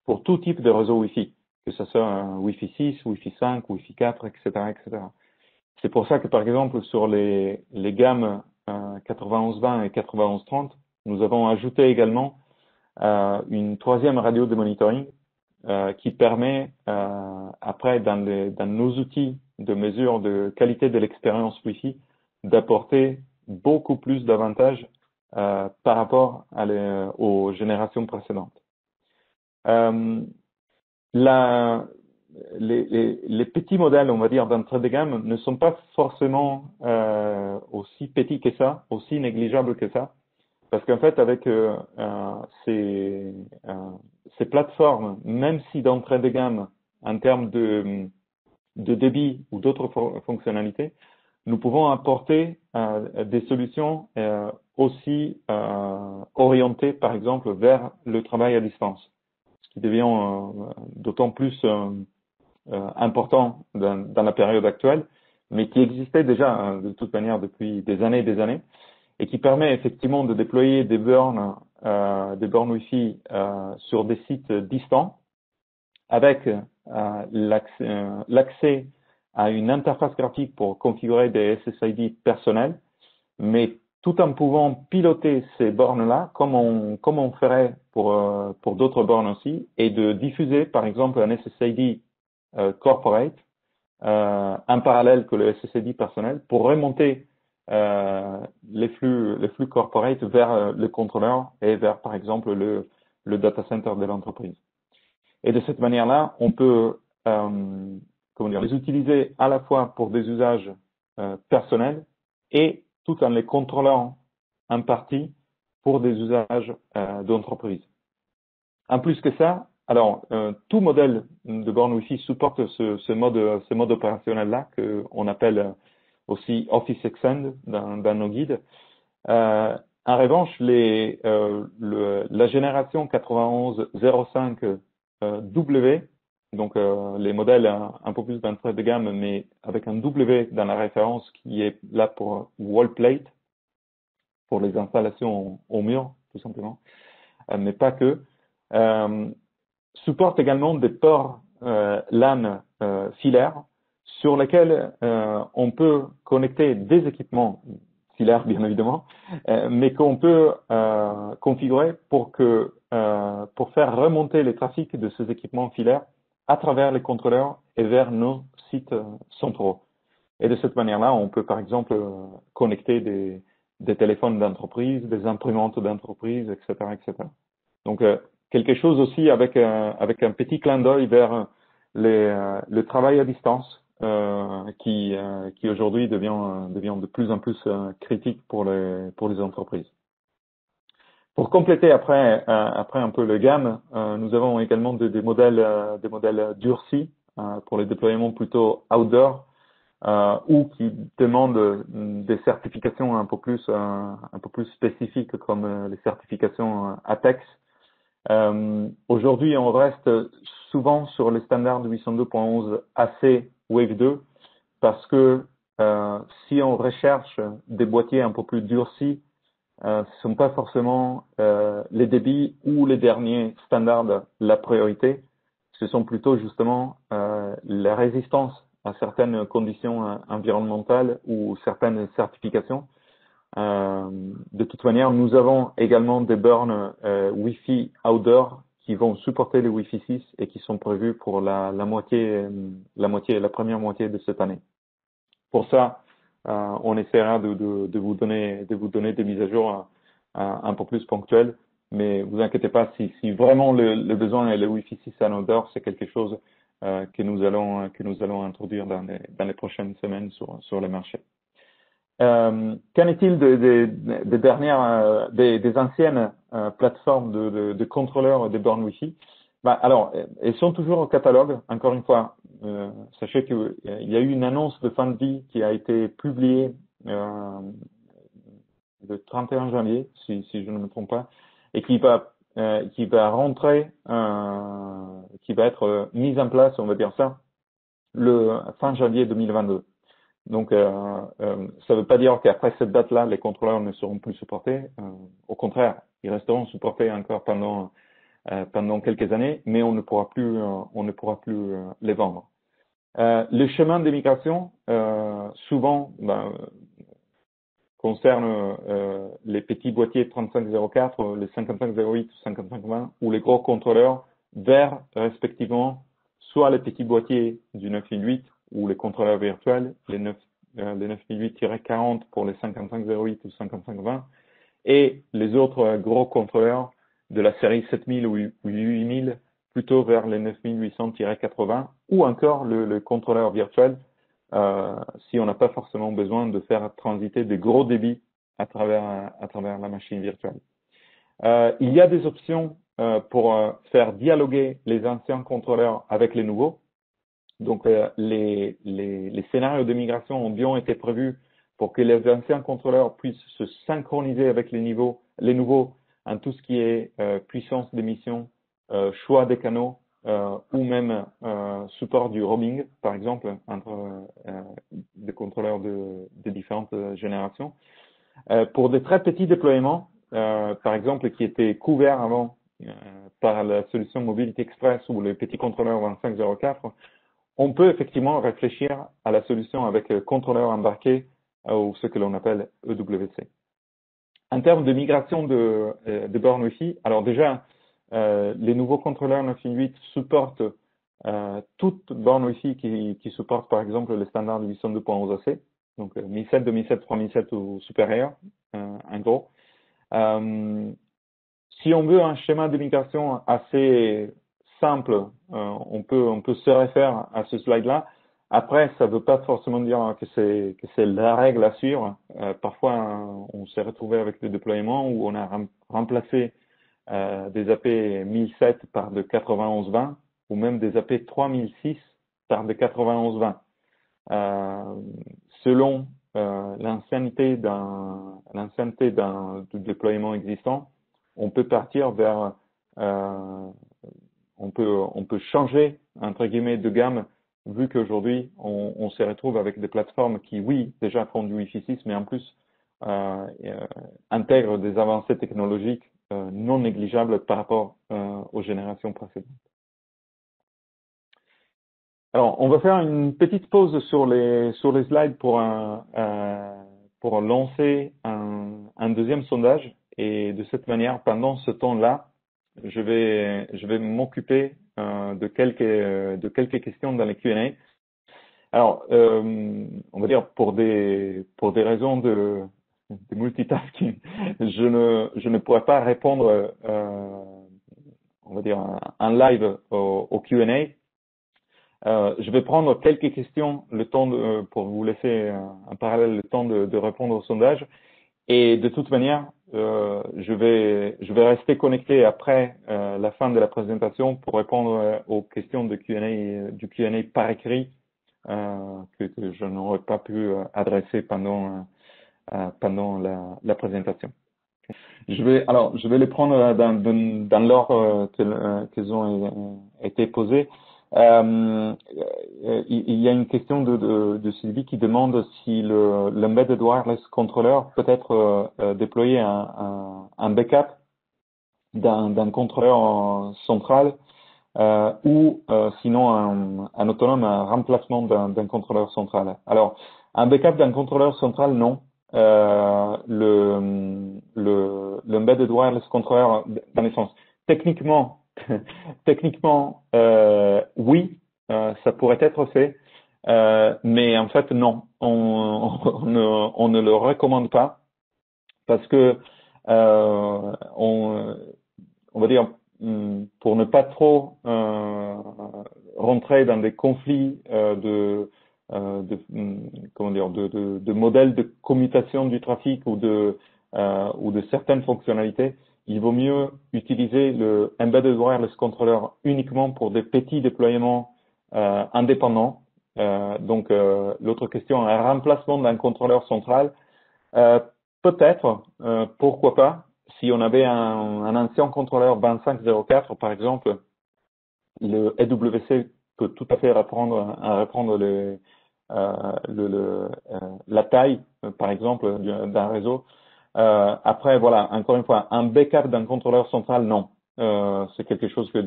pour tout type de réseau Wi-Fi, que ce soit un Wi-Fi 6, Wi-Fi 5, Wi-Fi 4, etc., etc. C'est pour ça que, par exemple, sur les gammes 9120 et 9130, nous avons ajouté également une troisième radio de monitoring qui permet, après, dans nos outils de mesure de qualité de l'expérience Wi-Fi, d'apporter beaucoup plus d'avantages par rapport aux générations précédentes. Les petits modèles, on va dire, d'entrée de gamme ne sont pas forcément aussi petits que ça, aussi négligeables que ça, parce qu'en fait, avec ces plateformes, même si d'entrée de gamme, en termes de débit ou d'autres fonctionnalités, nous pouvons apporter des solutions aussi orientées, par exemple, vers le travail à distance, ce qui devient d'autant plus important dans la période actuelle, mais qui existait déjà de toute manière depuis des années et des années, et qui permet effectivement de déployer des bornes Wi-Fi sur des sites distants, avec l'accès à une interface graphique pour configurer des SSID personnels, mais tout en pouvant piloter ces bornes-là comme on ferait pour d'autres bornes aussi, et de diffuser par exemple un SSID corporate en parallèle que le SSID personnel pour remonter les flux corporate vers le contrôleur et vers par exemple le data center de l'entreprise. Et de cette manière-là, on peut les utiliser à la fois pour des usages personnels et tout en les contrôlant en partie pour des usages d'entreprise. En plus que ça, alors tout modèle de borne Wi-Fi supporte ce mode opérationnel-là qu'on appelle aussi Office Extend dans nos guides. En revanche, la génération 9105 W, donc les modèles un peu plus d'entrée de gamme, mais avec un W dans la référence qui est là pour wall plate, pour les installations au mur, tout simplement, mais pas que, supporte également des ports LAN filaires sur lesquels on peut connecter des équipements filaires, bien évidemment, mais qu'on peut configurer pour faire remonter les trafics de ces équipements filaires à travers les contrôleurs et vers nos sites centraux. Et de cette manière-là, on peut par exemple connecter des téléphones d'entreprise, des imprimantes d'entreprise, etc., etc. Donc quelque chose aussi avec un petit clin d'œil vers le travail à distance qui aujourd'hui devient de plus en plus critique pour les entreprises. Pour compléter après un peu le gamme, nous avons également des modèles durcis pour les déploiements plutôt outdoor ou qui demandent des certifications un peu plus spécifiques comme les certifications ATEX. Aujourd'hui, on reste souvent sur le standard 802.11 AC Wave 2 parce que si on recherche des boîtiers un peu plus durcis, ce ne sont pas forcément les débits ou les derniers standards la priorité. Ce sont plutôt justement la résistance à certaines conditions environnementales ou certaines certifications. De toute manière, nous avons également des bornes Wi-Fi outdoor qui vont supporter le Wi-Fi 6 et qui sont prévues pour la première moitié de cette année. Pour ça, on essaiera de vous donner des mises à jour un peu plus ponctuelles, mais vous inquiétez pas, si vraiment le besoin est le Wi-Fi 6 en outdoor, c'est quelque chose que nous allons introduire dans les prochaines semaines sur le marché. Qu'en est-il des dernières, des anciennes plateformes de contrôleurs des bornes Wi-Fi? Alors, elles sont toujours au catalogue. Encore une fois, sachez qu'il y a eu une annonce de fin de vie qui a été publiée le 31 janvier, si je ne me trompe pas, et qui va rentrer, qui va être mise en place, on va dire ça, le fin janvier 2022. Donc, ça ne veut pas dire qu'après cette date-là, les contrôleurs ne seront plus supportés. Au contraire, ils resteront supportés encore pendant quelques années, mais on ne pourra plus les vendre. Le chemin de migration, souvent, concerne les petits boîtiers 3504, les 5508 ou 5520, ou les gros contrôleurs vers, respectivement, soit les petits boîtiers du 9008 ou les contrôleurs virtuels, les 9008-40 pour les 5508 ou 5520, et les autres gros contrôleurs de la série 7000 ou 8000 plutôt vers les 9800-80, ou encore le contrôleur virtuel si on n'a pas forcément besoin de faire transiter des gros débits à travers la machine virtuelle. Il y a des options pour faire dialoguer les anciens contrôleurs avec les nouveaux. Donc, les scénarios de migration ont bien été prévus pour que les anciens contrôleurs puissent se synchroniser avec les nouveaux en tout ce qui est puissance d'émission, choix des canaux ou même support du roaming, par exemple, entre des contrôleurs de différentes générations. Pour des très petits déploiements, par exemple, qui étaient couverts avant par la solution Mobility Express ou les petits contrôleurs 2504, on peut effectivement réfléchir à la solution avec contrôleur embarqué ou ce que l'on appelle EWC. En termes de migration de bornes Wi-Fi, alors déjà, les nouveaux contrôleurs 908 supportent toute borne Wi-Fi qui supporte par exemple le standard 802.11ac, donc 1007, 2007, 3007 ou supérieur, en gros. Si on veut un schéma de migration assez simple, on peut se référer à ce slide-là. Après, ça ne veut pas forcément dire que c'est la règle à suivre. Parfois, on s'est retrouvé avec des déploiements où on a remplacé des AP 1007 par de 9120 ou même des AP 3006 par de 9120. Selon l'ancienneté du déploiement existant, on peut partir vers on peut changer entre guillemets de gamme vu qu'aujourd'hui on se retrouve avec des plateformes qui oui déjà font du Wi-Fi 6 mais en plus intègrent des avancées technologiques non négligeables par rapport aux générations précédentes. Alors on va faire une petite pause sur les slides pour lancer un deuxième sondage et de cette manière pendant ce temps-là je vais m'occuper de quelques questions dans les Q&A. Alors, on va dire pour des raisons de multitasking, je ne pourrais pas répondre, on va dire en live au Q&A. Je vais prendre quelques questions, pour vous laisser en parallèle le temps de répondre au sondage. Et de toute manière, je vais rester connecté après la fin de la présentation pour répondre aux questions du Q&A par écrit que je n'aurais pas pu adresser pendant la présentation. Je vais les prendre dans l'ordre qu'elles ont été posées. Il y a une question de Sylvie qui demande si l'embedded wireless controller peut être déployé un backup d'un contrôleur central ou sinon un autonome, un remplacement d'un contrôleur central. Alors, un backup d'un contrôleur central, non. L'embedded wireless controller, dans le sens, techniquement, techniquement, oui, ça pourrait être fait, mais en fait, non, on ne le recommande pas parce que on va dire, pour ne pas trop rentrer dans des conflits comment dire, de modèles de commutation du trafic ou de certaines fonctionnalités, il vaut mieux utiliser le Embedded Wireless Controller uniquement pour des petits déploiements indépendants. L'autre question, un remplacement d'un contrôleur central. Euh, Peut-être, pourquoi pas, si on avait un ancien contrôleur 2504, par exemple, le EWC peut tout à fait reprendre la taille, par exemple, d'un réseau. Après, voilà, encore une fois, un backup d'un contrôleur central, non. C'est quelque chose que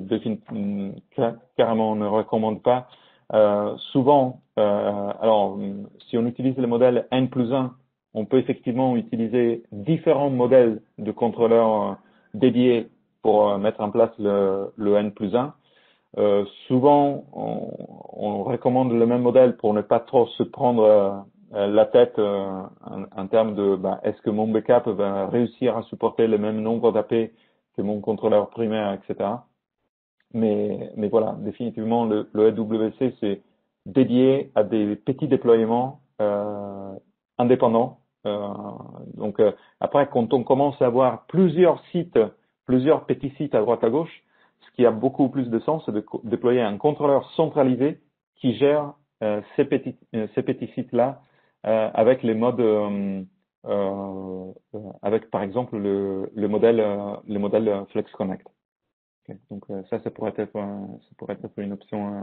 carrément on ne recommande pas. Souvent, alors, si on utilise le modèle N plus 1, on peut effectivement utiliser différents modèles de contrôleurs dédiés pour mettre en place le N plus 1. Souvent, on recommande le même modèle pour ne pas trop se prendre la tête en termes de est-ce que mon backup va réussir à supporter le même nombre d'AP que mon contrôleur primaire, etc. Mais voilà, définitivement, le EWC, c'est dédié à des petits déploiements indépendants. Après, quand on commence à avoir plusieurs sites, plusieurs petits sites à droite à gauche, ce qui a beaucoup plus de sens, c'est de déployer un contrôleur centralisé qui gère ces petits sites-là avec les modes, avec par exemple le modèle Flex Connect. Okay. Donc ça pourrait être une option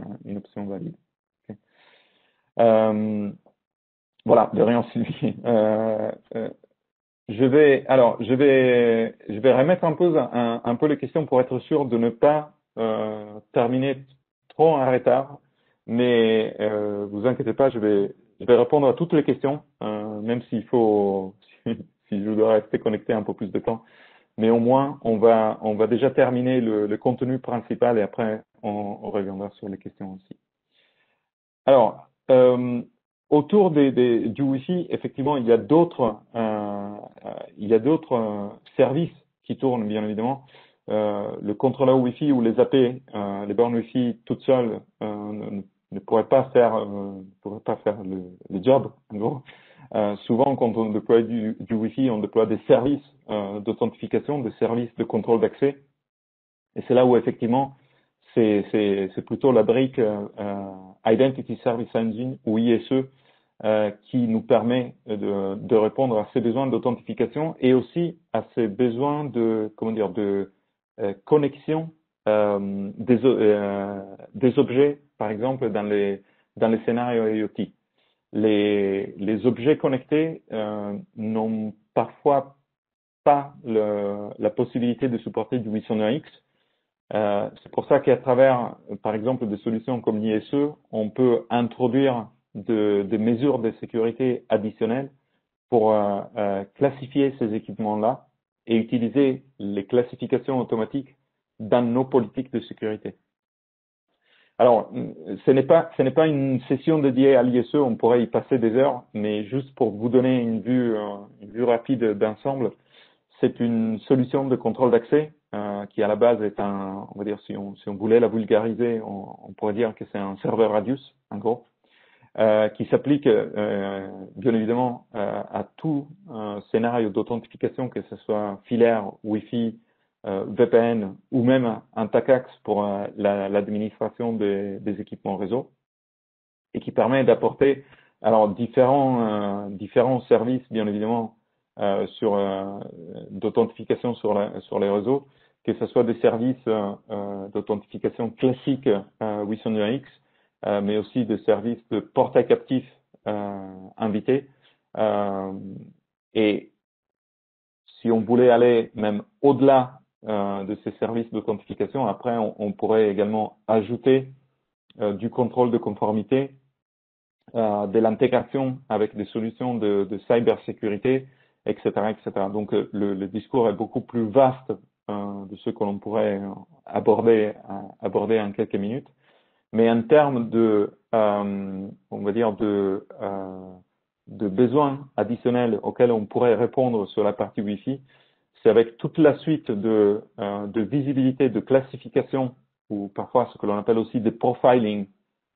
valide. Okay. Voilà, de rien Sylvie. Je vais remettre un peu les questions pour être sûr de ne pas terminer trop en retard. Mais vous inquiétez pas, je vais répondre à toutes les questions, même s'il faut si je dois rester connecté un peu plus de temps. Mais au moins, on va déjà terminer le contenu principal et après, on reviendra sur les questions aussi. Alors, autour du Wi-Fi, effectivement, il y a d'autres services qui tournent, bien évidemment. Le contrôleur Wi-Fi ou les AP, les bornes Wi-Fi toutes seules ne pourraient pas faire le job, en gros. Souvent, quand on déploie du Wi-Fi, on déploie des services d'authentification, des services de contrôle d'accès. Et c'est là où, effectivement, c'est plutôt la brique Identity Service Engine ou ISE qui nous permet de répondre à ces besoins d'authentification et aussi à ces besoins de connexion des objets, par exemple, dans les scénarios IoT. Les objets connectés n'ont parfois pas la possibilité de supporter du 802.x. C'est pour ça qu'à travers, par exemple, des solutions comme l'ISE, on peut introduire des mesures de sécurité additionnelles pour classifier ces équipements-là et utiliser les classifications automatiques dans nos politiques de sécurité. Alors, ce n'est pas une session dédiée à l'ISE, on pourrait y passer des heures, mais juste pour vous donner une vue rapide d'ensemble, c'est une solution de contrôle d'accès qui à la base est on va dire si on voulait la vulgariser, on pourrait dire que c'est un serveur radius, en gros, qui s'applique bien évidemment à tout scénario d'authentification, que ce soit filaire, Wi-Fi, VPN ou même un TACAX pour l'administration des équipements réseau, et qui permet d'apporter alors différents services bien évidemment d'authentification sur les réseaux, que ce soit des services d'authentification classiques 802.x, mais aussi des services de portail captif invité. Et si on voulait aller même au-delà de ces services d'authentification, après, on pourrait également ajouter du contrôle de conformité, de l'intégration avec des solutions de cybersécurité, etc., etc. Donc, le discours est beaucoup plus vaste de ce que l'on pourrait aborder en quelques minutes. Mais en termes de, on va dire, de besoins additionnels auxquels on pourrait répondre sur la partie Wi-Fi, c'est avec toute la suite de visibilité, de classification, ou parfois ce que l'on appelle aussi des profiling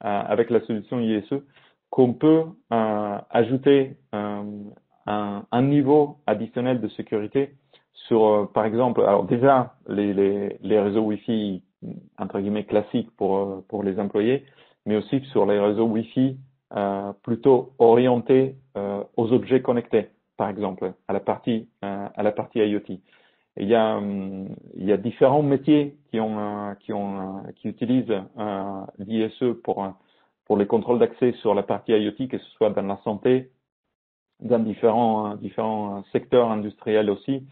avec la solution ISE, qu'on peut ajouter un niveau additionnel de sécurité sur, par exemple, alors déjà les réseaux Wi-Fi entre guillemets classiques pour les employés, mais aussi sur les réseaux Wi-Fi plutôt orientés aux objets connectés, par exemple, à la partie IoT. Et il y a différents métiers qui utilisent l'ISE pour les contrôles d'accès sur la partie IoT, que ce soit dans la santé, dans différents secteurs industriels aussi.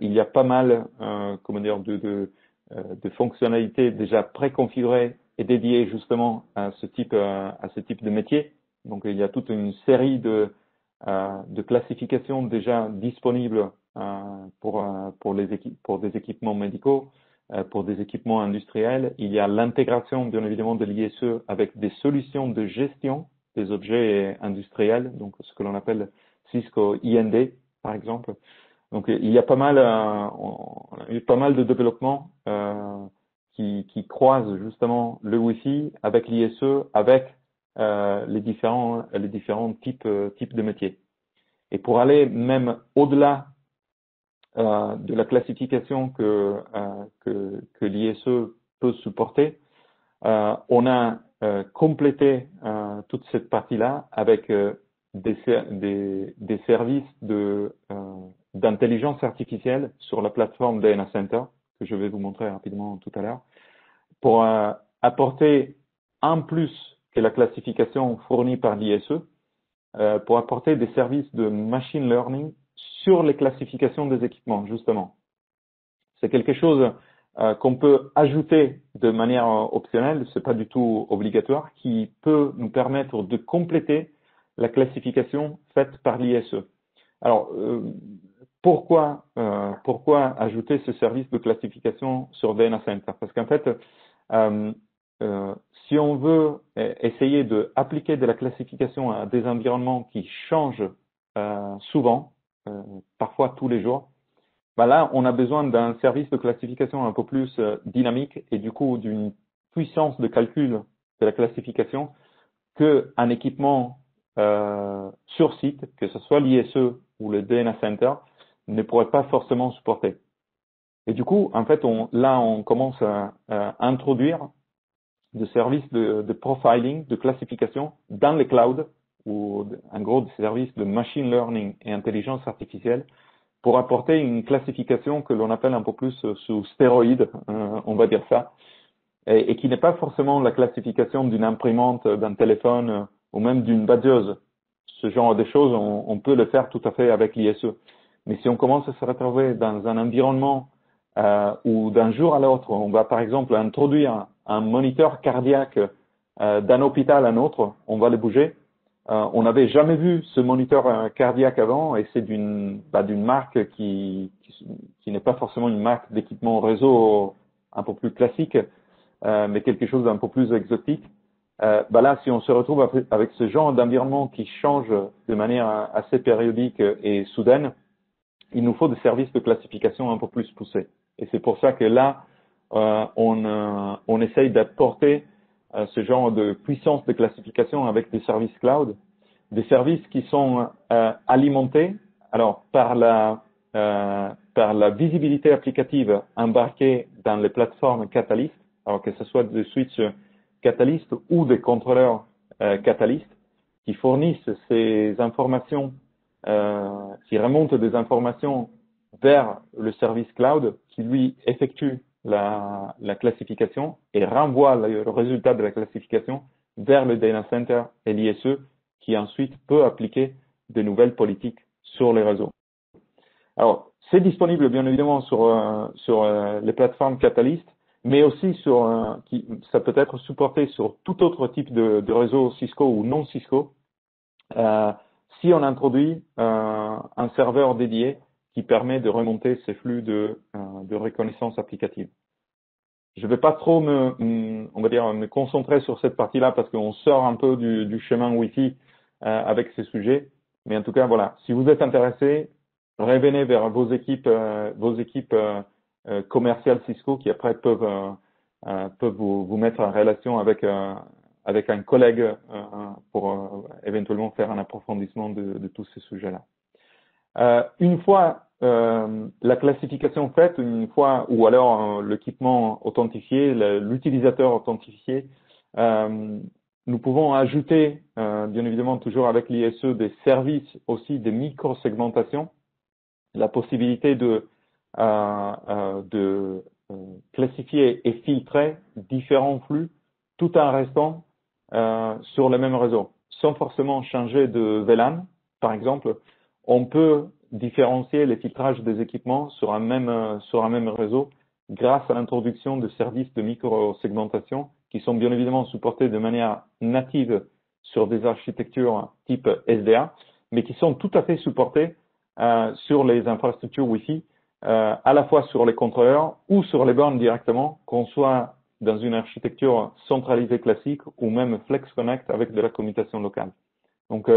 Il y a pas mal, comment dire, de fonctionnalités déjà préconfigurées et dédiées justement à ce type de métier. Donc il y a toute une série de classifications déjà disponibles pour des équipements médicaux, pour des équipements industriels. Il y a l'intégration bien évidemment de l'ISE avec des solutions de gestion des objets industriels, donc ce que l'on appelle Cisco IND par exemple. Donc il y a pas mal, on a eu pas mal de développements qui croisent justement le Wi-Fi avec l'ISE, avec les différents types de métiers. Et pour aller même au-delà de la classification que l'ISE peut supporter, on a complété toute cette partie-là avec des services d'intelligence artificielle sur la plateforme DNA Center, que je vais vous montrer rapidement tout à l'heure, pour apporter, en plus que la classification fournie par l'ISE, pour apporter des services de machine learning sur les classifications des équipements, justement. C'est quelque chose qu'on peut ajouter de manière optionnelle, c'est pas du tout obligatoire, qui peut nous permettre de compléter la classification faite par l'ISE. Alors, pourquoi ajouter ce service de classification sur DNA Center? Parce qu'en fait, si on veut essayer d'appliquer de la classification à des environnements qui changent souvent, parfois tous les jours, bah là, on a besoin d'un service de classification un peu plus dynamique et du coup d'une puissance de calcul de la classification qu'un équipement sur site, que ce soit l'ISE ou le DNA Center, ne pourrait pas forcément supporter. Et du coup, en fait, on commence à introduire des services de profiling, de classification dans les clouds, ou en gros des services de machine learning et intelligence artificielle, pour apporter une classification que l'on appelle un peu plus sous stéroïdes, on va dire ça, et qui n'est pas forcément la classification d'une imprimante, d'un téléphone ou même d'une badgeuse. Ce genre de choses, on peut le faire tout à fait avec l'ISE. Mais si on commence à se retrouver dans un environnement où d'un jour à l'autre, on va par exemple introduire un moniteur cardiaque d'un hôpital à un autre, on va le bouger. On n'avait jamais vu ce moniteur cardiaque avant et c'est d'une marque qui n'est pas forcément une marque d'équipement réseau un peu plus classique, mais quelque chose d'un peu plus exotique. Là, si on se retrouve avec ce genre d'environnement qui change de manière assez périodique et soudaine, il nous faut des services de classification un peu plus poussés. Et c'est pour ça que là, on essaye d'apporter ce genre de puissance de classification avec des services cloud, des services qui sont alimentés alors par la visibilité applicative embarquée dans les plateformes Catalyst, alors que ce soit des switches Catalyst ou des contrôleurs Catalyst, qui fournissent ces informations, qui remontent des informations vers le service cloud, qui lui effectue la classification et renvoie le résultat de la classification vers le data center et l'ISE, qui ensuite peut appliquer de nouvelles politiques sur les réseaux. Alors, C'est disponible bien évidemment sur les plateformes Catalyst, mais aussi ça peut être supporté sur tout autre type de réseau Cisco ou non Cisco, si on introduit un serveur dédié qui permet de remonter ces flux de reconnaissance applicative. Je ne vais pas trop on va dire, me concentrer sur cette partie-là parce qu'on sort un peu du chemin Wi-Fi avec ces sujets. Mais en tout cas, voilà, si vous êtes intéressé, revenez vers vos équipes commerciales Cisco qui après peuvent vous mettre en relation avec un collègue pour éventuellement faire un approfondissement de tous ces sujets-là. Une fois la classification faite, une fois ou alors l'équipement authentifié, l'utilisateur authentifié, nous pouvons ajouter, bien évidemment toujours avec l'ISE, des services aussi de micro-segmentation, la possibilité de classifier et filtrer différents flux tout en restant sur le même réseau, sans forcément changer de VLAN, par exemple. On peut différencier les filtrages des équipements sur un même réseau grâce à l'introduction de services de micro-segmentation qui sont bien évidemment supportés de manière native sur des architectures type SDA, mais qui sont tout à fait supportés sur les infrastructures Wi-Fi, à la fois sur les contrôleurs ou sur les bornes directement, qu'on soit dans une architecture centralisée classique ou même Flex Connect avec de la commutation locale. Donc,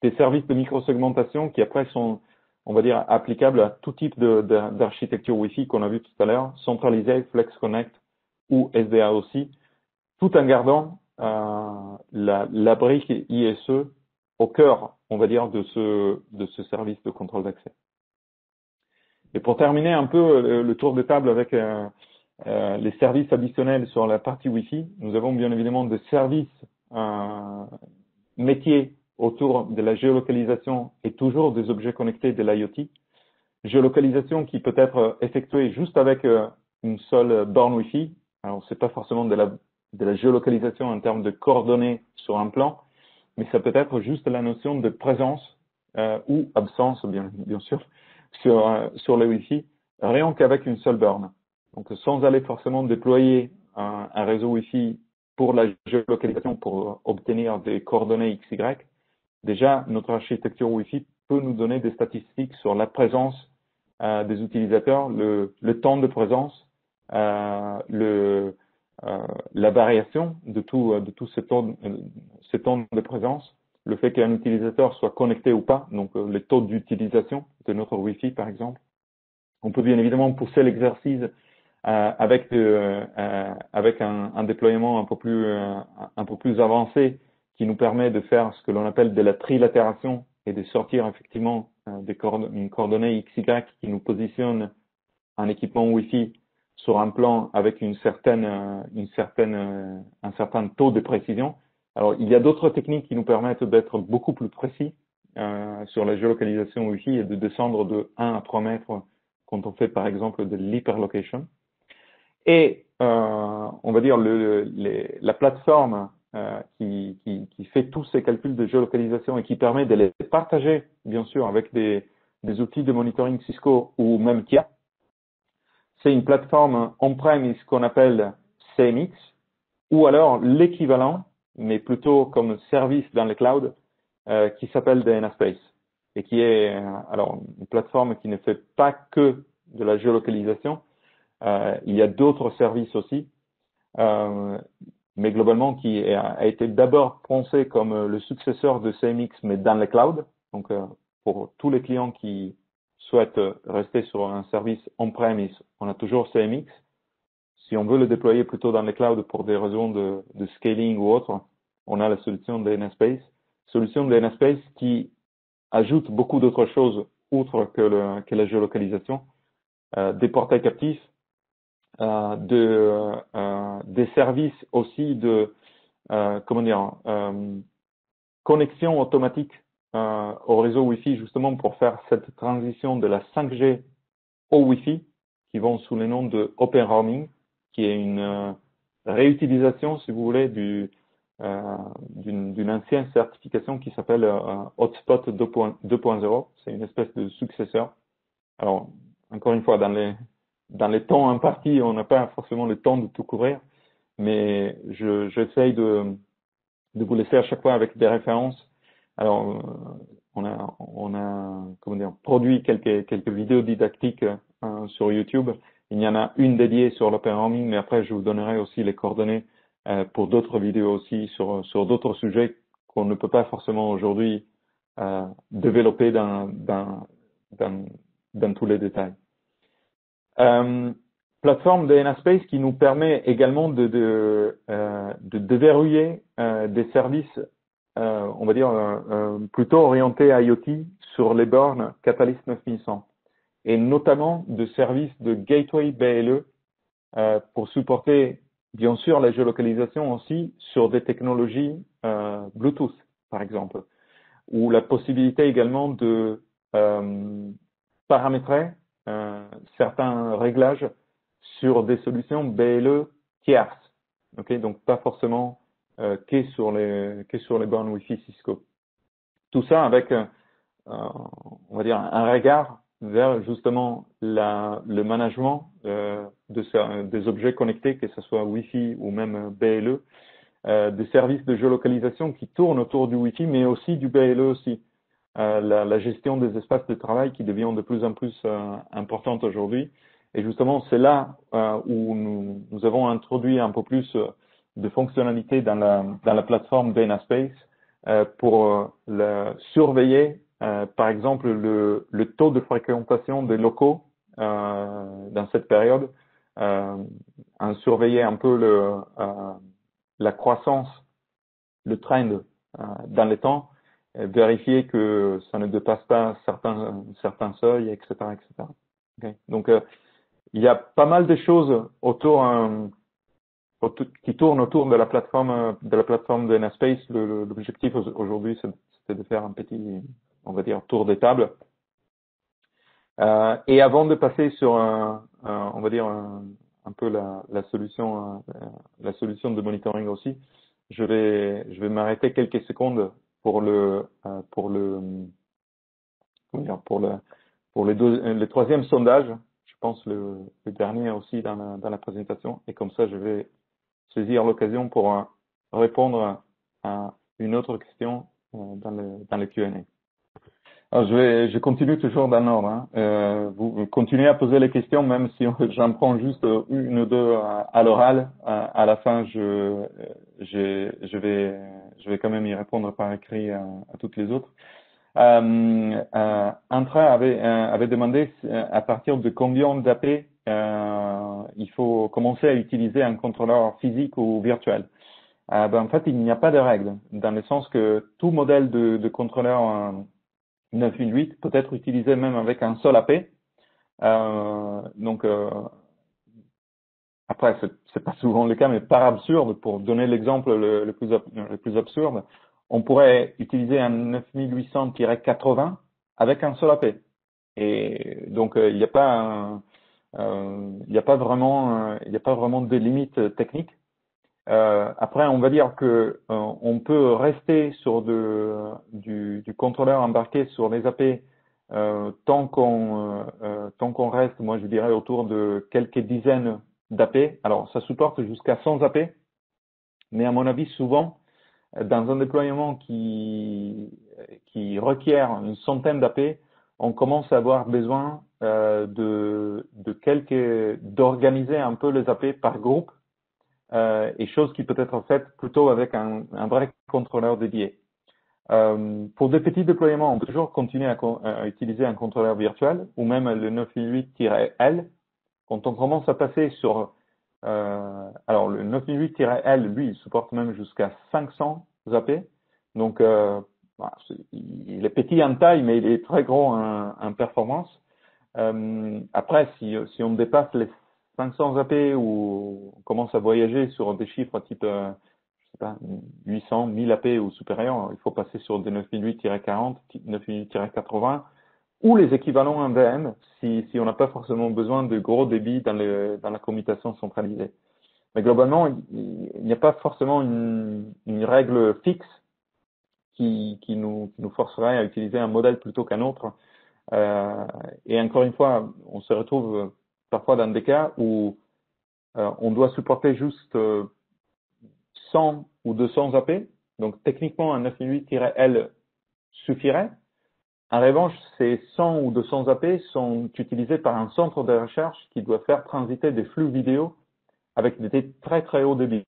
des services de microsegmentation qui après sont, on va dire, applicables à tout type d'architecture Wi-Fi qu'on a vu tout à l'heure, centralisée, Flex Connect ou SDA aussi, tout en gardant la brique ISE au cœur, on va dire, de ce service de contrôle d'accès. Et pour terminer un peu le tour de table avec les services additionnels sur la partie Wi-Fi, nous avons bien évidemment des services métiers autour de la géolocalisation et toujours des objets connectés de l'IoT. Géolocalisation qui peut être effectuée juste avec une seule borne Wi-Fi. Alors, c'est pas forcément de la géolocalisation en termes de coordonnées sur un plan, mais ça peut être juste la notion de présence ou absence, bien sûr, sur le Wi-Fi, rien qu'avec une seule borne. Donc, sans aller forcément déployer un réseau Wi-Fi pour la géolocalisation, pour obtenir des coordonnées XY, déjà, notre architecture Wi-Fi peut nous donner des statistiques sur la présence des utilisateurs, le temps de présence, la variation de tout ce temps de présence, le fait qu'un utilisateur soit connecté ou pas, donc les taux d'utilisation de notre Wi-Fi par exemple. On peut bien évidemment pousser l'exercice avec un déploiement un peu plus avancé qui nous permet de faire ce que l'on appelle de la trilatération et de sortir effectivement une coordonnée XY qui nous positionne un équipement Wi-Fi sur un plan avec un certain taux de précision. Alors, il y a d'autres techniques qui nous permettent d'être beaucoup plus précis sur la géolocalisation Wi-Fi et de descendre de 1 à 3 mètres quand on fait par exemple de l'hyperlocation. Et on va dire la plateforme qui fait tous ces calculs de géolocalisation et qui permet de les partager, bien sûr, avec des outils de monitoring Cisco ou même TIA, c'est une plateforme on-premise qu'on appelle CMX, ou alors l'équivalent, mais plutôt comme service dans le cloud, qui s'appelle DNSpace, et qui est alors une plateforme qui ne fait pas que de la géolocalisation. Il y a d'autres services aussi, mais globalement qui a été d'abord pensé comme le successeur de CMX, mais dans le cloud. Donc, pour tous les clients qui souhaitent rester sur un service on-premise, on a toujours CMX. Si on veut le déployer plutôt dans le cloud pour des raisons de scaling ou autre, on a la solution DNSpace. Solution DNSpace qui ajoute beaucoup d'autres choses outre que la géolocalisation, des portails captifs, des services aussi de connexion automatique au réseau Wi-Fi justement pour faire cette transition de la 5G au Wi-Fi qui vont sous le nom de Open Roaming, qui est une réutilisation, si vous voulez, d'une ancienne certification qui s'appelle Hotspot 2.0. C'est une espèce de successeur. Alors, encore une fois, dans les temps impartis, on n'a pas forcément le temps de tout couvrir, mais j'essaye de vous laisser à chaque fois avec des références. Alors, on a, comment dire, produit quelques vidéos didactiques sur YouTube. Il y en a une dédiée sur l'open roaming, mais après, je vous donnerai aussi les coordonnées pour d'autres vidéos aussi sur d'autres sujets qu'on ne peut pas forcément aujourd'hui développer dans tous les détails. Plateforme de Space qui nous permet également de déverrouiller des services, on va dire, plutôt orientés IoT sur les bornes Catalyst 9100 et notamment de services de gateway BLE pour supporter bien sûr la géolocalisation aussi sur des technologies Bluetooth par exemple, ou la possibilité également de paramétrer certains réglages sur des solutions BLE tierces, okay, donc pas forcément que sur les bornes Wi-Fi Cisco. Tout ça avec, on va dire, un regard vers justement le management des objets connectés, que ce soit Wi-Fi ou même BLE, des services de géolocalisation qui tournent autour du Wi-Fi, mais aussi du BLE aussi. La gestion des espaces de travail qui devient de plus en plus importante aujourd'hui. Et justement, c'est là où nous avons introduit un peu plus de fonctionnalités dans la plateforme Dana Space pour surveiller, par exemple, le taux de fréquentation des locaux dans cette période, surveiller un peu la croissance, le trend dans les temps, vérifier que ça ne dépasse pas certains seuils, etc., etc. Okay. Donc, il y a pas mal de choses qui tournent autour de la plateforme de Naspace. L'objectif aujourd'hui, c'était de faire un petit, on va dire, tour des tables. Et avant de passer sur on va dire un peu la solution de monitoring aussi, je vais m'arrêter quelques secondes pour le troisième sondage, je pense le dernier aussi dans la présentation, et comme ça je vais saisir l'occasion pour répondre à une autre question dans le Q&A. Alors je continue toujours dans l'ordre. Hein. Vous continuez à poser les questions, même si j'en prends juste une ou deux à l'oral. À la fin, je vais quand même y répondre par écrit à toutes les autres. Intra avait demandé à partir de combien d'AP il faut commencer à utiliser un contrôleur physique ou virtuel. En fait, il n'y a pas de règle, dans le sens que tout modèle de contrôleur 9.8 peut être utilisé même avec un seul AP. Donc, après, c'est pas souvent le cas, mais par absurde, pour donner l'exemple le plus absurde, on pourrait utiliser un 9800-80 avec un seul AP. Et donc, il n'y a pas vraiment de limites techniques. Après, on va dire que on peut rester sur du contrôleur embarqué sur les AP tant qu'on reste, moi je dirais autour de quelques dizaines d'AP. Alors, ça supporte jusqu'à 100 AP, mais à mon avis, souvent, dans un déploiement qui requiert une centaine d'AP, on commence à avoir besoin d'organiser un peu les AP par groupe, et chose qui peut être faite plutôt avec un vrai contrôleur dédié. Pour des petits déploiements, on peut toujours continuer à utiliser un contrôleur virtuel ou même le 9.8-L. Quand on commence à passer sur alors le 9.8-L, lui, il supporte même jusqu'à 500 AP. Donc, il est petit en taille, mais il est très gros en performance. Après, si on dépasse les 500 AP ou on commence à voyager sur des chiffres type, je sais pas, 800, 1000 AP ou supérieur, il faut passer sur des 9.8-40, 9.8-80 ou les équivalents en VM si on n'a pas forcément besoin de gros débits dans la commutation centralisée. Mais globalement, il n'y a pas forcément une règle fixe qui nous forcerait à utiliser un modèle plutôt qu'un autre. Et encore une fois, on se retrouve parfois dans des cas où on doit supporter juste 100 ou 200 AP. Donc techniquement, un 908-L suffirait. En revanche, ces 100 ou 200 AP sont utilisés par un centre de recherche qui doit faire transiter des flux vidéo avec des très très hauts débits.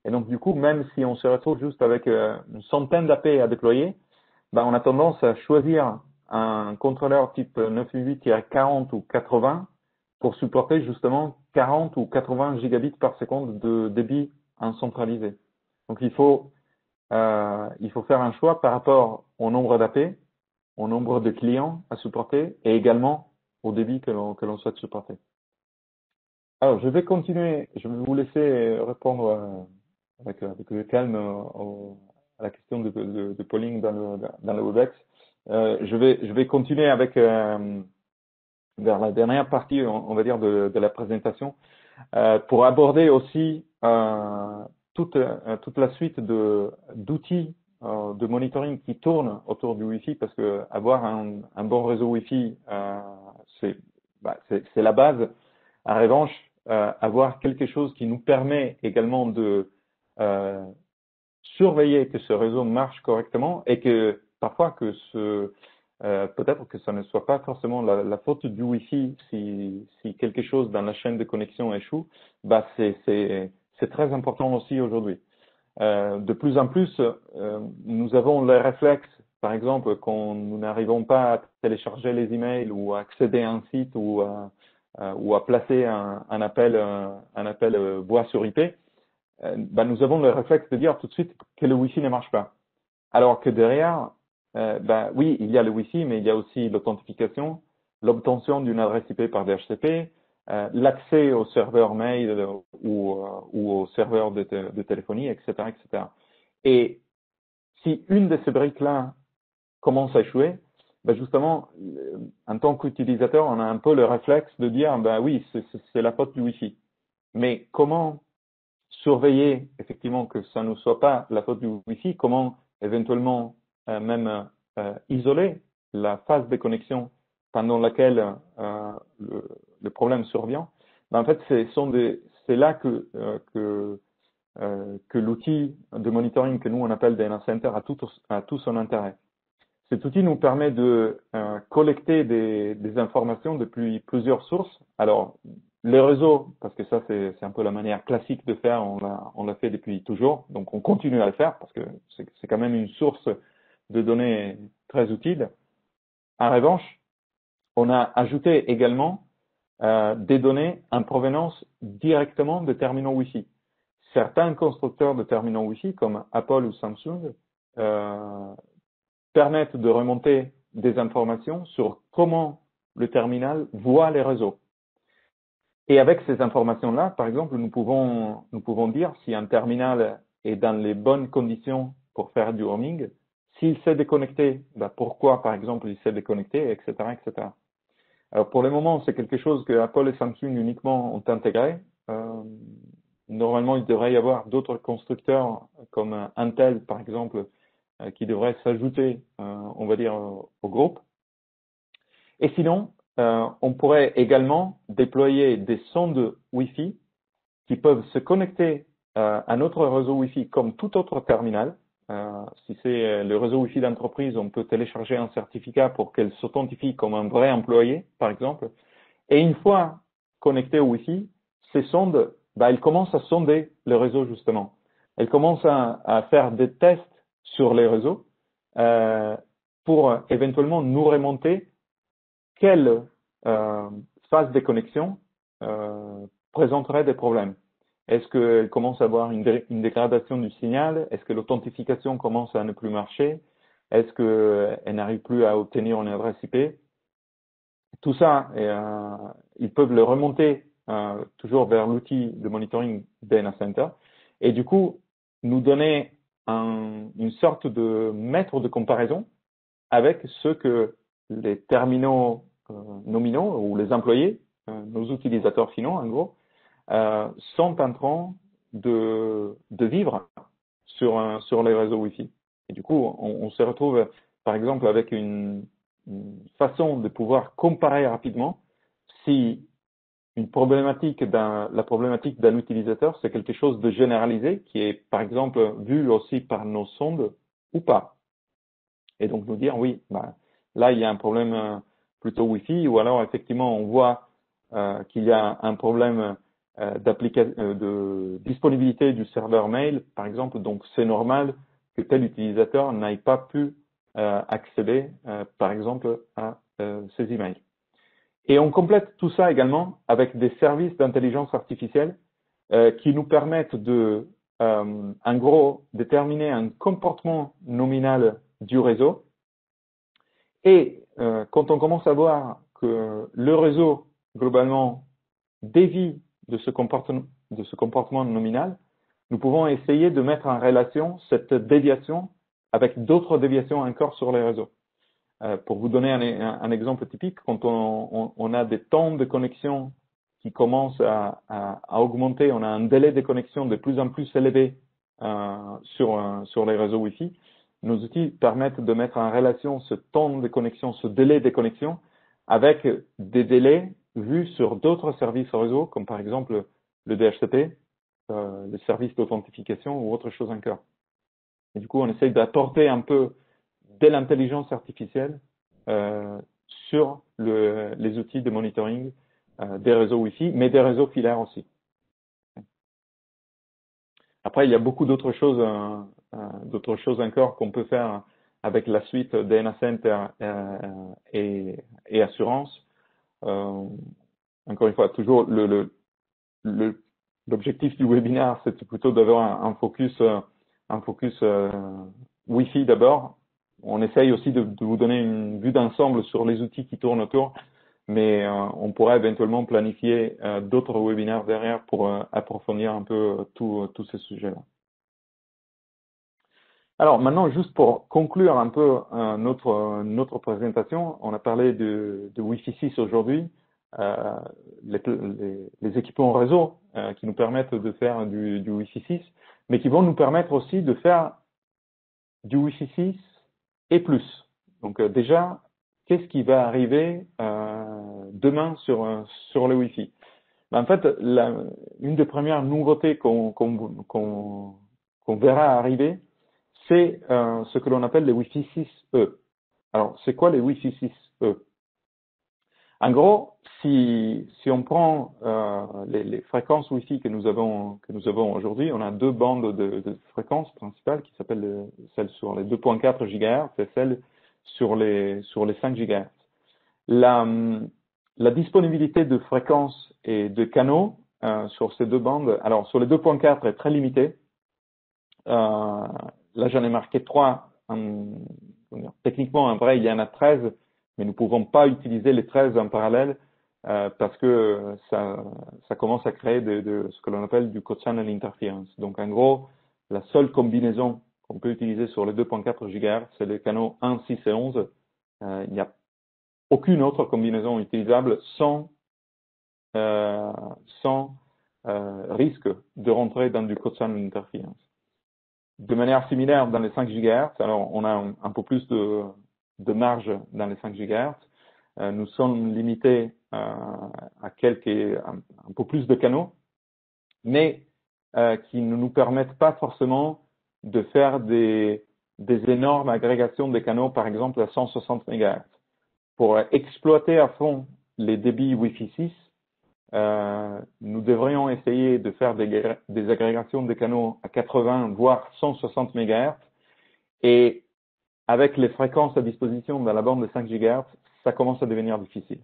Et donc du coup, même si on se retrouve juste avec une centaine d'AP à déployer, ben, on a tendance à choisir un contrôleur type 988-40 ou 80 pour supporter justement 40 ou 80 gigabits par seconde de débit incentralisé. Donc il faut faire un choix par rapport au nombre d'AP, au nombre de clients à supporter et également au débit que l'on souhaite supporter. Alors, je vais continuer, je vais vous laisser répondre avec le calme à la question de polling dans le WebEx. Je vais continuer avec vers la dernière partie, on va dire, de la présentation, pour aborder aussi toute la suite d'outils de monitoring qui tournent autour du Wi-Fi, parce que avoir un bon réseau Wi-Fi, c'est la base. En revanche, avoir quelque chose qui nous permet également de surveiller que ce réseau marche correctement et que parfois que peut-être que ça ne soit pas forcément la faute du Wi-Fi si quelque chose dans la chaîne de connexion échoue, bah c'est très important aussi aujourd'hui. De plus en plus, nous avons le réflexe, par exemple, quand nous n'arrivons pas à télécharger les emails ou à accéder à un site ou à placer un appel voix sur IP, bah, nous avons le réflexe de dire tout de suite que le Wi-Fi ne marche pas. Alors que derrière, bah, oui, il y a le Wi-Fi, mais il y a aussi l'authentification, l'obtention d'une adresse IP par DHCP, l'accès au serveur mail ou au serveur de téléphonie, etc., etc. Et si une de ces briques-là commence à échouer, ben justement, en tant qu'utilisateur, on a un peu le réflexe de dire, ben oui, c'est la faute du Wi-Fi. Mais comment surveiller effectivement que ça ne soit pas la faute du Wi-Fi? Comment éventuellement même isoler la phase de connexion pendant laquelle le problème survient? Ben en fait, c'est là que l'outil de monitoring que nous on appelle DNS Center a tout son intérêt. Cet outil nous permet de collecter des informations depuis plusieurs sources. Alors, le réseau, parce que ça c'est un peu la manière classique de faire, on l'a fait depuis toujours, donc on continue à le faire parce que c'est quand même une source de données très utile. En revanche, on a ajouté également des données en provenance directement de terminaux Wi-Fi. Certains constructeurs de terminaux Wi-Fi, comme Apple ou Samsung, permettent de remonter des informations sur comment le terminal voit les réseaux. Et avec ces informations-là, par exemple, nous pouvons dire si un terminal est dans les bonnes conditions pour faire du roaming, s'il s'est déconnecté, ben pourquoi, par exemple, il s'est déconnecté, etc., etc. Alors, pour le moment, c'est quelque chose que Apple et Samsung uniquement ont intégré. Normalement, il devrait y avoir d'autres constructeurs comme Intel, par exemple, qui devraient s'ajouter, on va dire, au groupe. Et sinon, on pourrait également déployer des sondes Wi-Fi qui peuvent se connecter à notre réseau Wi-Fi comme tout autre terminal. Si c'est le réseau Wi-Fi d'entreprise, on peut télécharger un certificat pour qu'elle s'authentifie comme un vrai employé, par exemple. Et une fois connectée au Wi-Fi, ces sondes, bah, elles commencent à sonder le réseau justement. Elles commencent à faire des tests sur les réseaux pour éventuellement nous remonter quelle phase de connexion présenterait des problèmes. Est-ce qu'elle commence à avoir une dégradation du signal? Est-ce que l'authentification commence à ne plus marcher? Est-ce qu'elle n'arrive plus à obtenir une adresse IP? Tout ça, ils peuvent le remonter toujours vers l'outil de monitoring DNS Center et du coup nous donner une sorte de mètre de comparaison avec ce que les terminaux nominaux ou les employés, nos utilisateurs finaux en gros, sont en train de vivre sur les réseaux Wi-Fi. Et du coup, on se retrouve par exemple avec une façon de pouvoir comparer rapidement si la problématique d'un utilisateur, c'est quelque chose de généralisé qui est, par exemple, vu aussi par nos sondes ou pas. Et donc nous dire, oui, là, il y a un problème plutôt Wi-Fi, ou alors, effectivement, on voit qu'il y a un problème de disponibilité du serveur mail, par exemple, donc c'est normal que tel utilisateur n'aille pas pu accéder, par exemple, à ces emails. Et on complète tout ça également avec des services d'intelligence artificielle qui nous permettent de, en gros, déterminer un comportement nominal du réseau. Et quand on commence à voir que le réseau, globalement, dévie de ce comportement nominal, nous pouvons essayer de mettre en relation cette déviation avec d'autres déviations encore sur les réseaux. Pour vous donner un exemple typique, quand on a des temps de connexion qui commencent à augmenter, on a un délai de connexion de plus en plus élevé sur les réseaux Wi-Fi, nos outils permettent de mettre en relation ce temps de connexion, ce délai de connexion, avec des délais vus sur d'autres services réseau, comme par exemple le DHCP, le service d'authentification ou autre chose encore. Et du coup, on essaye d'apporter un peu de l'intelligence artificielle sur les outils de monitoring des réseaux Wi-Fi, mais des réseaux filaires aussi. Après, il y a beaucoup d'autres choses encore qu'on peut faire avec la suite DNA Center et assurance. Encore une fois, toujours l'objectif du webinaire, c'est plutôt d'avoir un focus Wi-Fi d'abord. On essaye aussi de vous donner une vue d'ensemble sur les outils qui tournent autour, mais on pourra éventuellement planifier d'autres webinaires derrière pour approfondir un peu tous ces sujets-là. Alors maintenant, juste pour conclure un peu notre présentation, on a parlé de Wi-Fi 6 aujourd'hui, les équipements réseau qui nous permettent de faire du Wi-Fi 6, mais qui vont nous permettre aussi de faire du Wi-Fi 6 et plus. Donc déjà, qu'est-ce qui va arriver demain sur le Wi-Fi? En fait, une des premières nouveautés qu'on verra arriver, c'est ce que l'on appelle les Wi-Fi 6E. Alors, c'est quoi les Wi-Fi 6E? En gros, si on prend les fréquences Wi-Fi que nous avons aujourd'hui, on a deux bandes de fréquences principales qui s'appellent celle sur les 2.4 GHz et celle sur les 5 GHz. La disponibilité de fréquences et de canaux sur ces deux bandes, alors sur les 2.4 est très limitée. Là, j'en ai marqué 3. Techniquement, en vrai, il y en a 13, mais nous ne pouvons pas utiliser les 13 en parallèle parce que ça commence à créer ce que l'on appelle du co-channel interference. Donc, en gros, la seule combinaison qu'on peut utiliser sur les 2.4 GHz, c'est les canaux 1, 6 et 11. Il n'y a aucune autre combinaison utilisable sans risque de rentrer dans du co-channel interference. De manière similaire, dans les 5 GHz, alors on a un peu plus de marge dans les 5 GHz. Nous sommes limités à un peu plus de canaux, mais qui ne nous permettent pas forcément de faire des énormes agrégations de canaux, par exemple à 160 MHz. Pour exploiter à fond les débits Wi-Fi 6, nous devrions essayer de faire des agrégations de canaux à 80 voire 160 MHz, et avec les fréquences à disposition dans la bande de 5 GHz, ça commence à devenir difficile.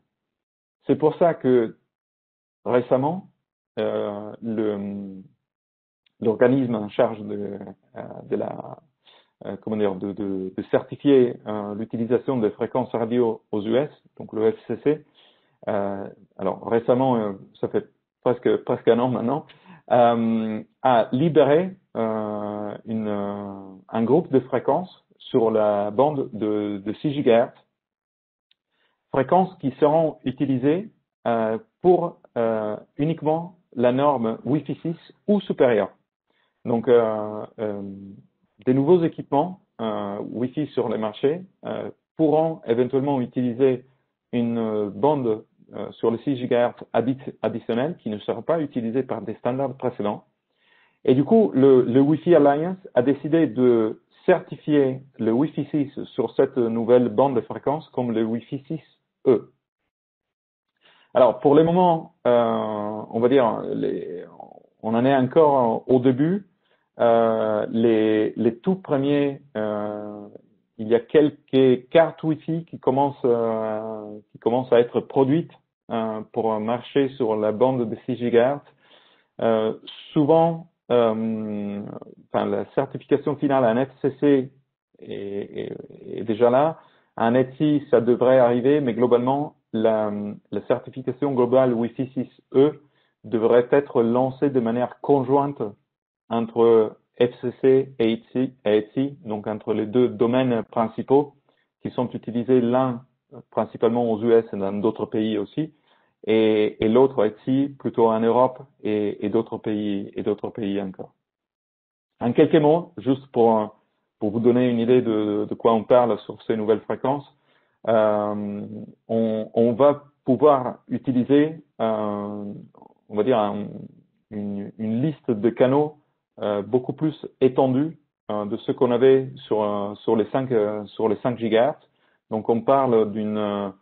C'est pour ça que récemment, l'organisme en charge de certifier l'utilisation des fréquences radio aux US, donc le FCC, alors récemment, ça fait presque un an maintenant, a libéré un groupe de fréquences sur la bande de 6 GHz, fréquences qui seront utilisées pour uniquement la norme Wi-Fi 6 ou supérieure. Donc, des nouveaux équipements Wi-Fi sur les marchés pourront éventuellement utiliser une bande sur les 6 GHz additionnelle qui ne sera pas utilisée par des standards précédents. Et du coup, le Wi-Fi Alliance a décidé de certifier le Wi-Fi 6 sur cette nouvelle bande de fréquence comme le Wi-Fi 6E. Alors, pour le moment, on va dire, on en est encore au début. Les tout premiers, il y a quelques cartes Wi-Fi qui commencent à être produites pour marcher sur la bande de 6 GHz. Souvent, la certification finale à un FCC est déjà là. À un ETSI, ça devrait arriver, mais globalement, la certification globale Wi-Fi 6E devrait être lancée de manière conjointe entre FCC et ETSI, donc entre les deux domaines principaux qui sont utilisés, l'un principalement aux US et dans d'autres pays aussi, et l'autre ETSI plutôt en Europe et d'autres pays encore. En quelques mots, juste pour vous donner une idée de quoi on parle sur ces nouvelles fréquences, on va pouvoir utiliser, on va dire, une liste de canaux beaucoup plus étendue de ce qu'on avait sur les 5 GHz. Donc on parle d'une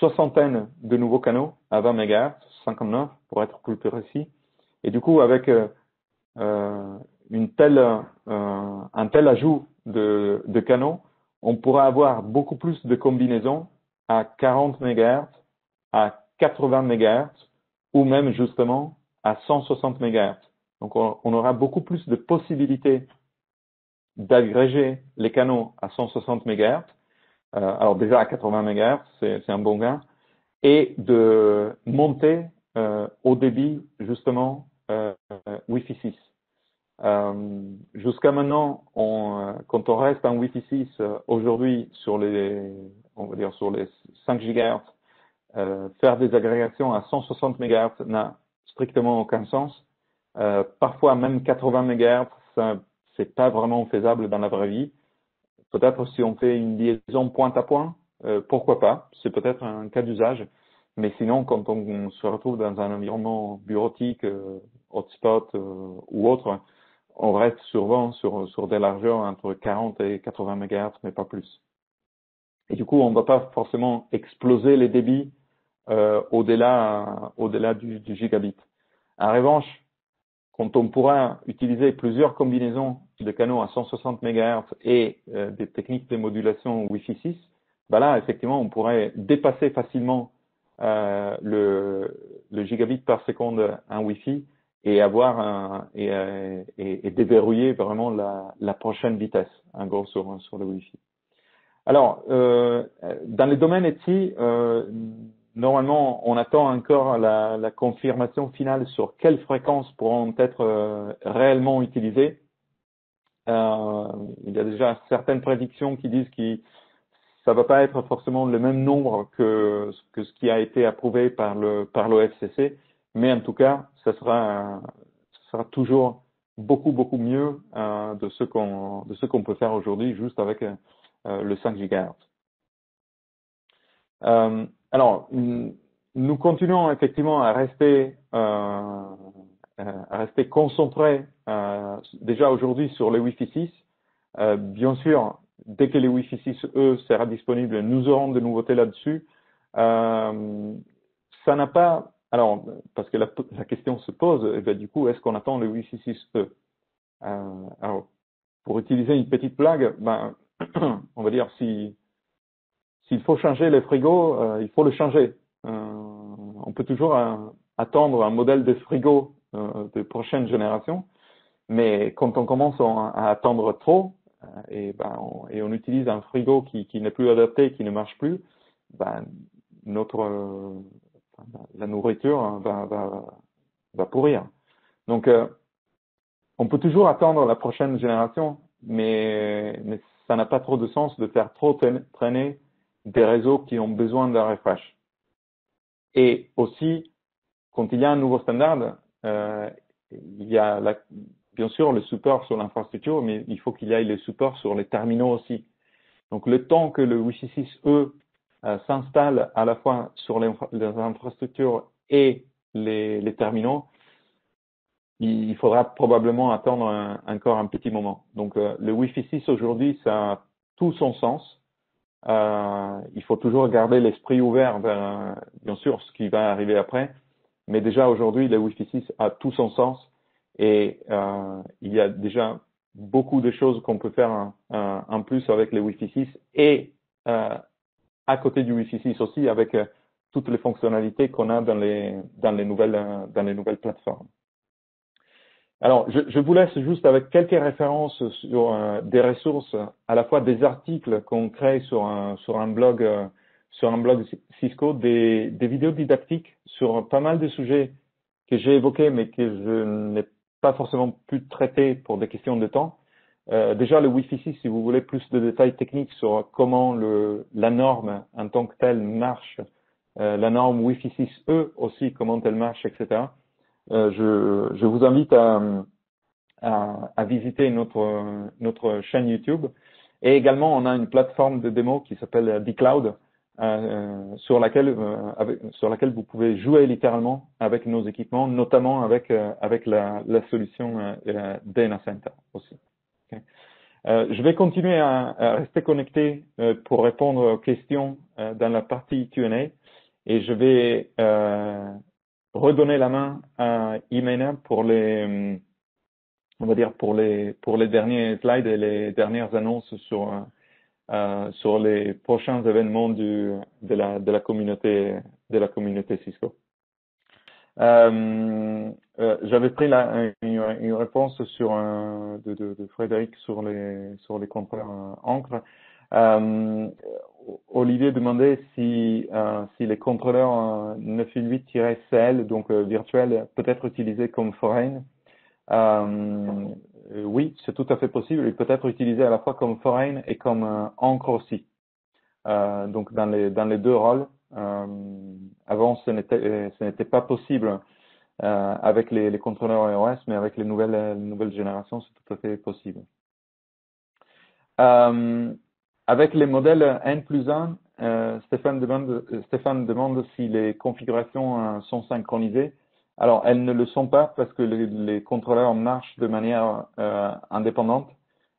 soixantaine de nouveaux canaux à 20 MHz, 59 pour être plus précis. Et du coup, avec un tel ajout de canaux, on pourra avoir beaucoup plus de combinaisons à 40 MHz, à 80 MHz ou même justement à 160 MHz. Donc on aura beaucoup plus de possibilités d'agréger les canaux à 160 MHz. Alors déjà à 80 MHz, c'est un bon gain, et de monter au débit justement Wi-Fi 6. Jusqu'à maintenant, quand on reste en Wi-Fi 6 aujourd'hui sur les 5 GHz, faire des agrégations à 160 MHz n'a strictement aucun sens. Parfois même 80 MHz, c'est pas vraiment faisable dans la vraie vie. Peut-être si on fait une liaison point à point, pourquoi pas, c'est peut-être un cas d'usage. Mais sinon, quand on se retrouve dans un environnement bureautique, hotspot ou autre, on reste souvent sur des largeurs entre 40 et 80 MHz, mais pas plus. Et du coup, on ne va pas forcément exploser les débits au-delà du gigabit. En revanche, quand on pourra utiliser plusieurs combinaisons de canaux à 160 MHz et des techniques de modulation Wi-Fi 6, ben là, effectivement, on pourrait dépasser facilement le gigabit par seconde en Wi-Fi et avoir et déverrouiller vraiment la prochaine vitesse, en gros, sur le Wi-Fi. Alors, dans les domaines ETSI, normalement, on attend encore la confirmation finale sur quelles fréquences pourront être réellement utilisées. Il y a déjà certaines prédictions qui disent que ça va pas être forcément le même nombre que ce qui a été approuvé par l'OFCC, mais en tout cas, ça sera toujours beaucoup mieux de ce qu'on peut faire aujourd'hui juste avec le 5 GHz. Alors, nous continuons effectivement à rester concentrés déjà aujourd'hui sur le Wi-Fi 6. Bien sûr, dès que le Wi-Fi 6E sera disponible, nous aurons de nouveautés là-dessus. Ça n'a pas... Alors, parce que la question se pose, eh bien, du coup, est-ce qu'on attend le Wi-Fi 6E alors, pour utiliser une petite blague, on va dire s'il faut changer les frigos, il faut le changer. On peut toujours attendre un modèle de frigo de prochaine génération, mais quand on commence à attendre trop et on utilise un frigo qui n'est plus adapté, qui ne marche plus, la nourriture va pourrir. Donc on peut toujours attendre la prochaine génération, mais ça n'a pas trop de sens de faire trop traîner des réseaux qui ont besoin d'un refresh. Et aussi, quand il y a un nouveau standard, il y a bien sûr le support sur l'infrastructure, mais il faut qu'il y ait le support sur les terminaux aussi. Donc le temps que le Wi-Fi 6E s'installe à la fois sur les infrastructures et les terminaux, il faudra probablement attendre encore un petit moment. Donc le Wi-Fi 6 aujourd'hui, ça a tout son sens. Il faut toujours garder l'esprit ouvert vers, bien sûr, ce qui va arriver après. Mais déjà aujourd'hui, le Wi-Fi 6 a tout son sens et il y a déjà beaucoup de choses qu'on peut faire en plus avec le Wi-Fi 6 et à côté du Wi-Fi 6 aussi avec toutes les fonctionnalités qu'on a dans les nouvelles plateformes. Alors, je vous laisse juste avec quelques références sur des ressources, à la fois des articles qu'on crée sur un blog Cisco, des vidéos didactiques sur pas mal de sujets que j'ai évoqués mais que je n'ai pas forcément pu traiter pour des questions de temps. Déjà le Wi-Fi 6, si vous voulez plus de détails techniques sur comment la norme en tant que telle marche, la norme Wi-Fi 6E aussi, comment elle marche, etc. Je vous invite à visiter notre chaîne YouTube. Et également, on a une plateforme de démo qui s'appelle dCloud, sur laquelle vous pouvez jouer littéralement avec nos équipements, notamment avec la solution Data Center aussi. Okay. Je vais continuer à rester connecté pour répondre aux questions dans la partie Q&A et je vais redonner la main à Imena pour on va dire pour les derniers slides et les dernières annonces sur les prochains événements de la communauté Cisco. J'avais pris une réponse de Frédéric sur les contrôleurs Ancre. Olivier demandait si les contrôleurs 988-CL, donc virtuels, peut être utilisés comme foreign. Oui, c'est tout à fait possible. Il peut être utilisé à la fois comme foreign et comme Ancre aussi. Donc dans les deux rôles. Avant, ce n'était pas possible avec les contrôleurs iOS, mais avec les nouvelles générations, c'est tout à fait possible. Avec les modèles N+1, Stéphane demande si les configurations sont synchronisées. Alors, elles ne le sont pas parce que les contrôleurs marchent de manière indépendante.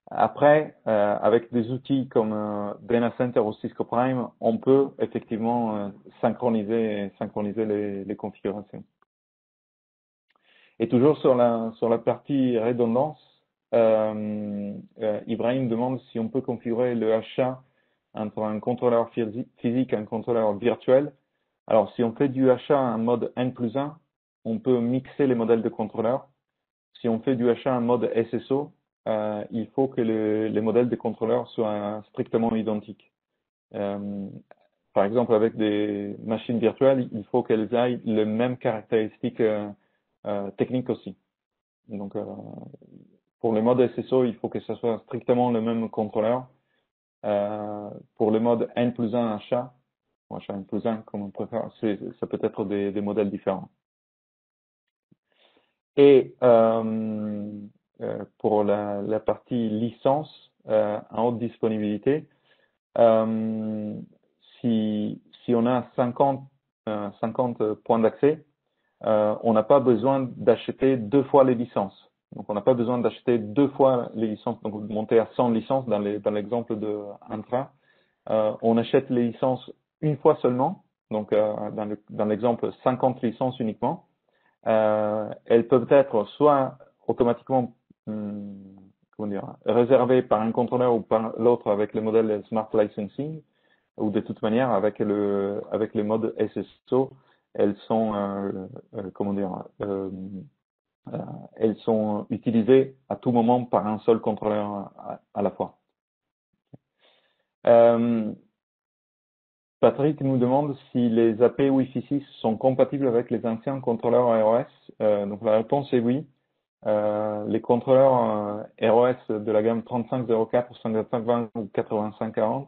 Après, avec des outils comme Data Center ou Cisco Prime, on peut effectivement synchroniser les configurations. Et toujours sur la partie redondance, Ibrahim demande si on peut configurer le achat entre un contrôleur physique et un contrôleur virtuel. Alors, si on fait du achat en mode N+1, on peut mixer les modèles de contrôleurs. Si on fait du achat en mode SSO, il faut que les modèles de contrôleurs soient strictement identiques. Par exemple, avec des machines virtuelles, il faut qu'elles aient les mêmes caractéristiques techniques aussi. Donc, pour le mode SSO, il faut que ce soit strictement le même contrôleur. Pour le mode N+1 achat, ou achat N+1 comme on préfère, ça peut être des modèles différents. Et pour la partie licence en haute disponibilité, si on a 50 points d'accès, on n'a pas besoin d'acheter 2 fois les licences. Donc, on n'a pas besoin d'acheter 2 fois les licences. Donc, monter à 100 licences dans l'exemple de Intra. On achète les licences une fois seulement. Donc, dans l'exemple, 50 licences uniquement. Elles peuvent être soit automatiquement réservées par un contrôleur ou par l'autre avec le modèle Smart Licensing, ou de toute manière avec les modes SSO, elles sont elles sont utilisées à tout moment par un seul contrôleur à la fois. Patrick nous demande si les AP Wi-Fi 6 sont compatibles avec les anciens contrôleurs ROS. Donc la réponse est oui. Les contrôleurs ROS de la gamme 3504, 5520 ou 8540,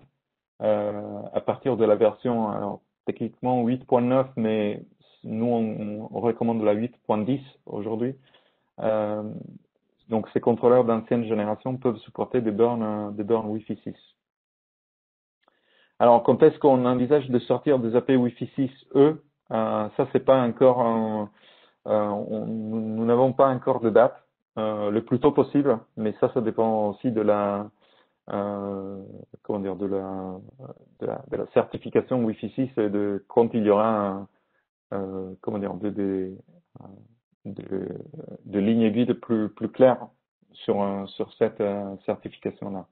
à partir de la version, alors, techniquement 8.9, mais nous on recommande la 8.10 aujourd'hui. Donc ces contrôleurs d'ancienne génération peuvent supporter des bornes Wi-Fi 6. Alors, quand est-ce qu'on envisage de sortir des AP Wi-Fi 6E? Ça, c'est pas encore nous n'avons pas encore de date, le plus tôt possible, mais ça dépend aussi de la, comment dire, de la certification Wi-Fi 6 et de quand il y aura, comment dire, de, de lignes guides plus claires sur cette certification-là.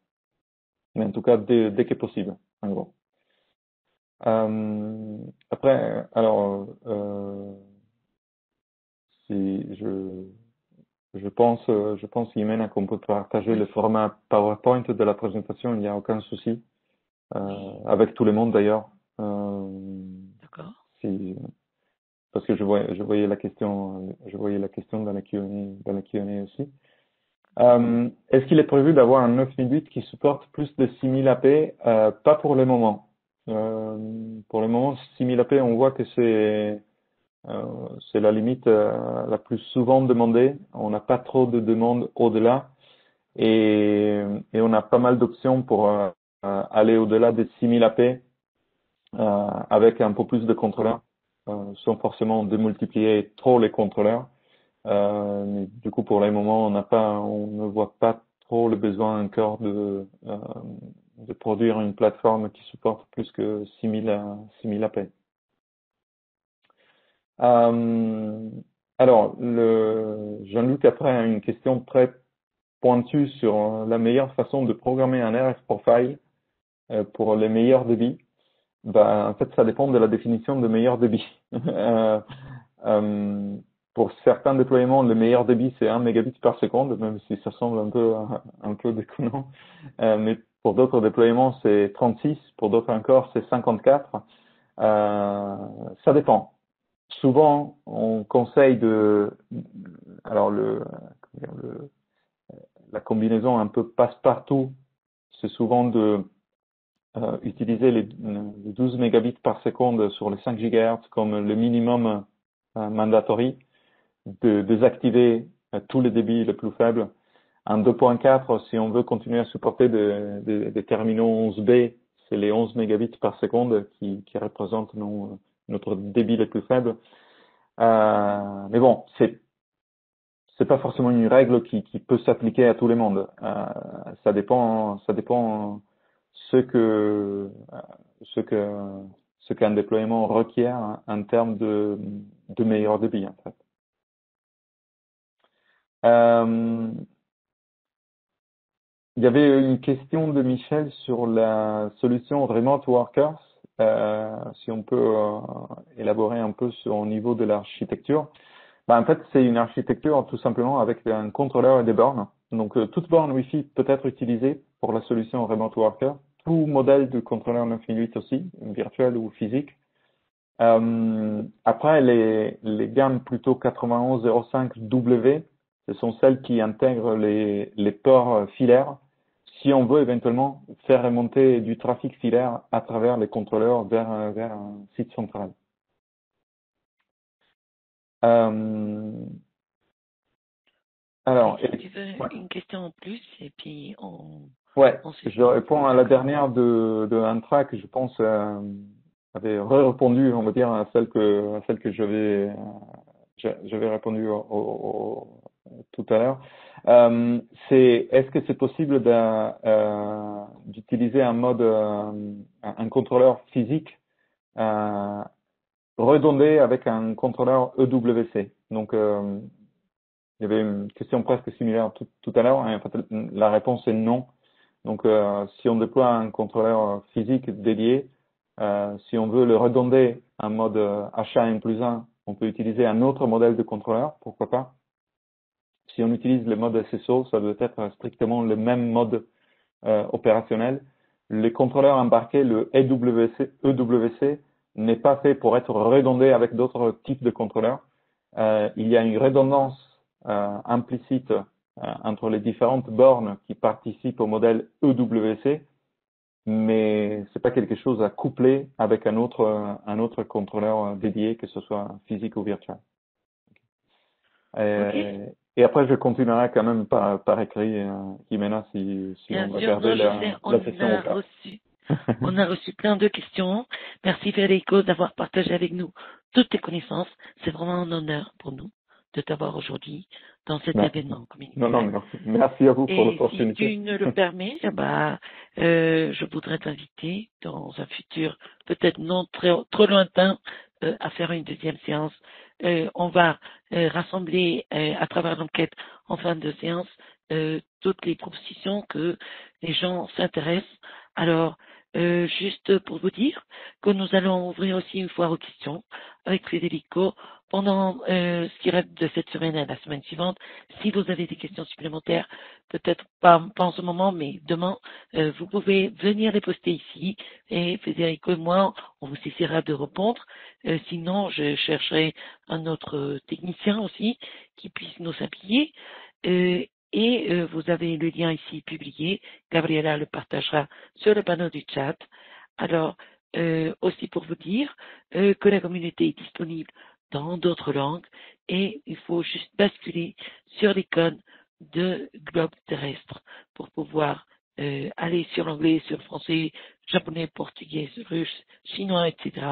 Mais en tout cas, dès que possible, en gros. Après, alors, si je pense, Jimena, qu'on peut partager le Oui, format PowerPoint de la présentation, il n'y a aucun souci, oui, avec tout le monde d'ailleurs. Euh, d'accord. si, parce que je voyais la question dans la Q&A aussi. Est-ce qu'il est prévu d'avoir un 9008 qui supporte plus de 6000 AP? Pas pour le moment. Pour le moment, 6000 AP, on voit que c'est la limite la plus souvent demandée. On n'a pas trop de demandes au-delà et on a pas mal d'options pour aller au-delà des 6000 AP avec un peu plus de contrôleurs sans forcément démultiplier trop les contrôleurs. Mais du coup, pour le moment, on ne voit pas trop le besoin encore de produire une plateforme qui supporte plus que 6000 AP. Euh, alors, Jean-Luc après a une question très pointue sur la meilleure façon de programmer un RF profile pour les meilleurs débits. Ben, en fait, ça dépend de la définition de meilleur débit. Euh, pour certains déploiements, le meilleur débit c'est 1 mégabit par seconde, même si ça semble un peu déconnant. Mais pour d'autres déploiements, c'est 36, pour d'autres encore, c'est 54. Ça dépend. Souvent, on conseille alors la combinaison un peu passe-partout, c'est souvent de utiliser les 12 mégabits par seconde sur les 5 GHz comme le minimum mandatory, de désactiver tous les débits les plus faibles. En 2.4, si on veut continuer à supporter des terminaux 11B, c'est les 11 mégabits par seconde qui représentent notre débit le plus faible. Mais bon, c'est pas forcément une règle qui peut s'appliquer à tout le monde. Ça dépend ce que ce que ce qu'un déploiement requiert en termes de meilleur débit en fait. Euh, il y avait une question de Michel sur la solution Remote Workers. Si on peut élaborer un peu sur au niveau de l'architecture. En fait, c'est une architecture tout simplement avec un contrôleur et des bornes. Donc, toute borne Wi-Fi peut être utilisée pour la solution Remote Worker. Tout modèle de contrôleur 9008 aussi, virtuel ou physique. Après, les gammes plutôt 9105W, ce sont celles qui intègrent les ports filaires. Si on veut éventuellement faire remonter du trafic filaire à travers les contrôleurs vers un site central. Ok, Alors, si tu veux ouais, une question en plus, et puis ouais, on se je finit. réponds à la D'accord. dernière de Antra que je pense avait répondu, on va dire, à celle que j'avais répondu tout à l'heure. Est-ce que c'est possible d'utiliser un mode, un contrôleur physique euh, redondé avec un contrôleur EWC? Donc, il y avait une question presque similaire tout à l'heure. En fait, la réponse est non. Donc, si on déploie un contrôleur physique dédié, si on veut le redonder en mode H1N+1, on peut utiliser un autre modèle de contrôleur, pourquoi pas. Si on utilise le mode SSO, ça doit être strictement le même mode opérationnel. Les contrôleurs embarqués, le EWC n'est pas fait pour être redondé avec d'autres types de contrôleurs. Il y a une redondance implicite entre les différentes bornes qui participent au modèle EWC, mais c'est pas quelque chose à coupler avec un autre contrôleur dédié, que ce soit physique ou virtuel. Ok, Et après, je continuerai quand même par écrit, Jimena, si bien on va sûr. garder Non, je sais, la session ouverte. on On a reçu plein de questions. Merci Federico d'avoir partagé avec nous toutes tes connaissances. C'est vraiment un honneur pour nous de t'avoir aujourd'hui dans cet événement communautaire. Non, merci. Merci à vous pour l'opportunité. Si tu ne le permets, je voudrais t'inviter dans un futur, peut-être non trop lointain, à faire une deuxième séance. On va rassembler à travers l'enquête en fin de séance toutes les propositions que les gens s'intéressent. Alors, juste pour vous dire que nous allons ouvrir aussi une foire aux questions avec Federico pendant ce qui reste de cette semaine et la semaine suivante. Si vous avez des questions supplémentaires, peut-être pas en ce moment, mais demain, vous pouvez venir les poster ici et Federico et moi, on vous essaiera de répondre. Sinon, je chercherai un autre technicien aussi qui puisse nous appuyer. Vous avez le lien ici publié. Gabriela le partagera sur le panneau du chat. Alors, aussi pour vous dire que la communauté est disponible dans d'autres langues et il faut juste basculer sur l'icône de globe terrestre pour pouvoir aller sur l'anglais, sur le français, japonais, portugais, russe, chinois, etc.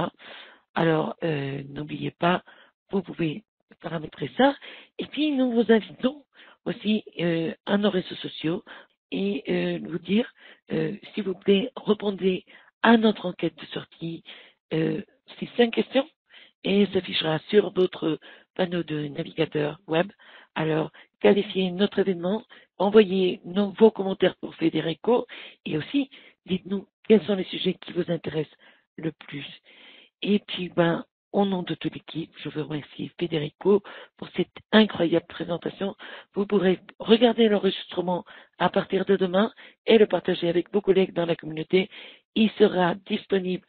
Alors, n'oubliez pas, vous pouvez paramétrer ça. Et puis, nous vous invitons aussi à nos réseaux sociaux et vous dire, s'il vous plaît, répondez à notre enquête de sortie. C'est 5 questions et s'affichera sur votre panneau de navigateur web. Alors, qualifiez notre événement, envoyez vos commentaires pour Federico et aussi dites-nous quels sont les sujets qui vous intéressent le plus. Et puis, au nom de toute l'équipe, je veux remercier Federico pour cette incroyable présentation. Vous pourrez regarder l'enregistrement à partir de demain et le partager avec vos collègues dans la communauté. Il sera disponible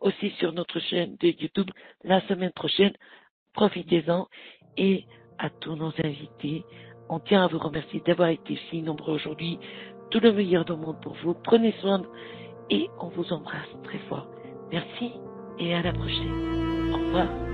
aussi sur notre chaîne de YouTube la semaine prochaine. Profitez-en et à tous nos invités. On tient à vous remercier d'avoir été si nombreux aujourd'hui. Tout le meilleur du monde pour vous. Prenez soin et on vous embrasse très fort. Merci et à la prochaine. Au revoir.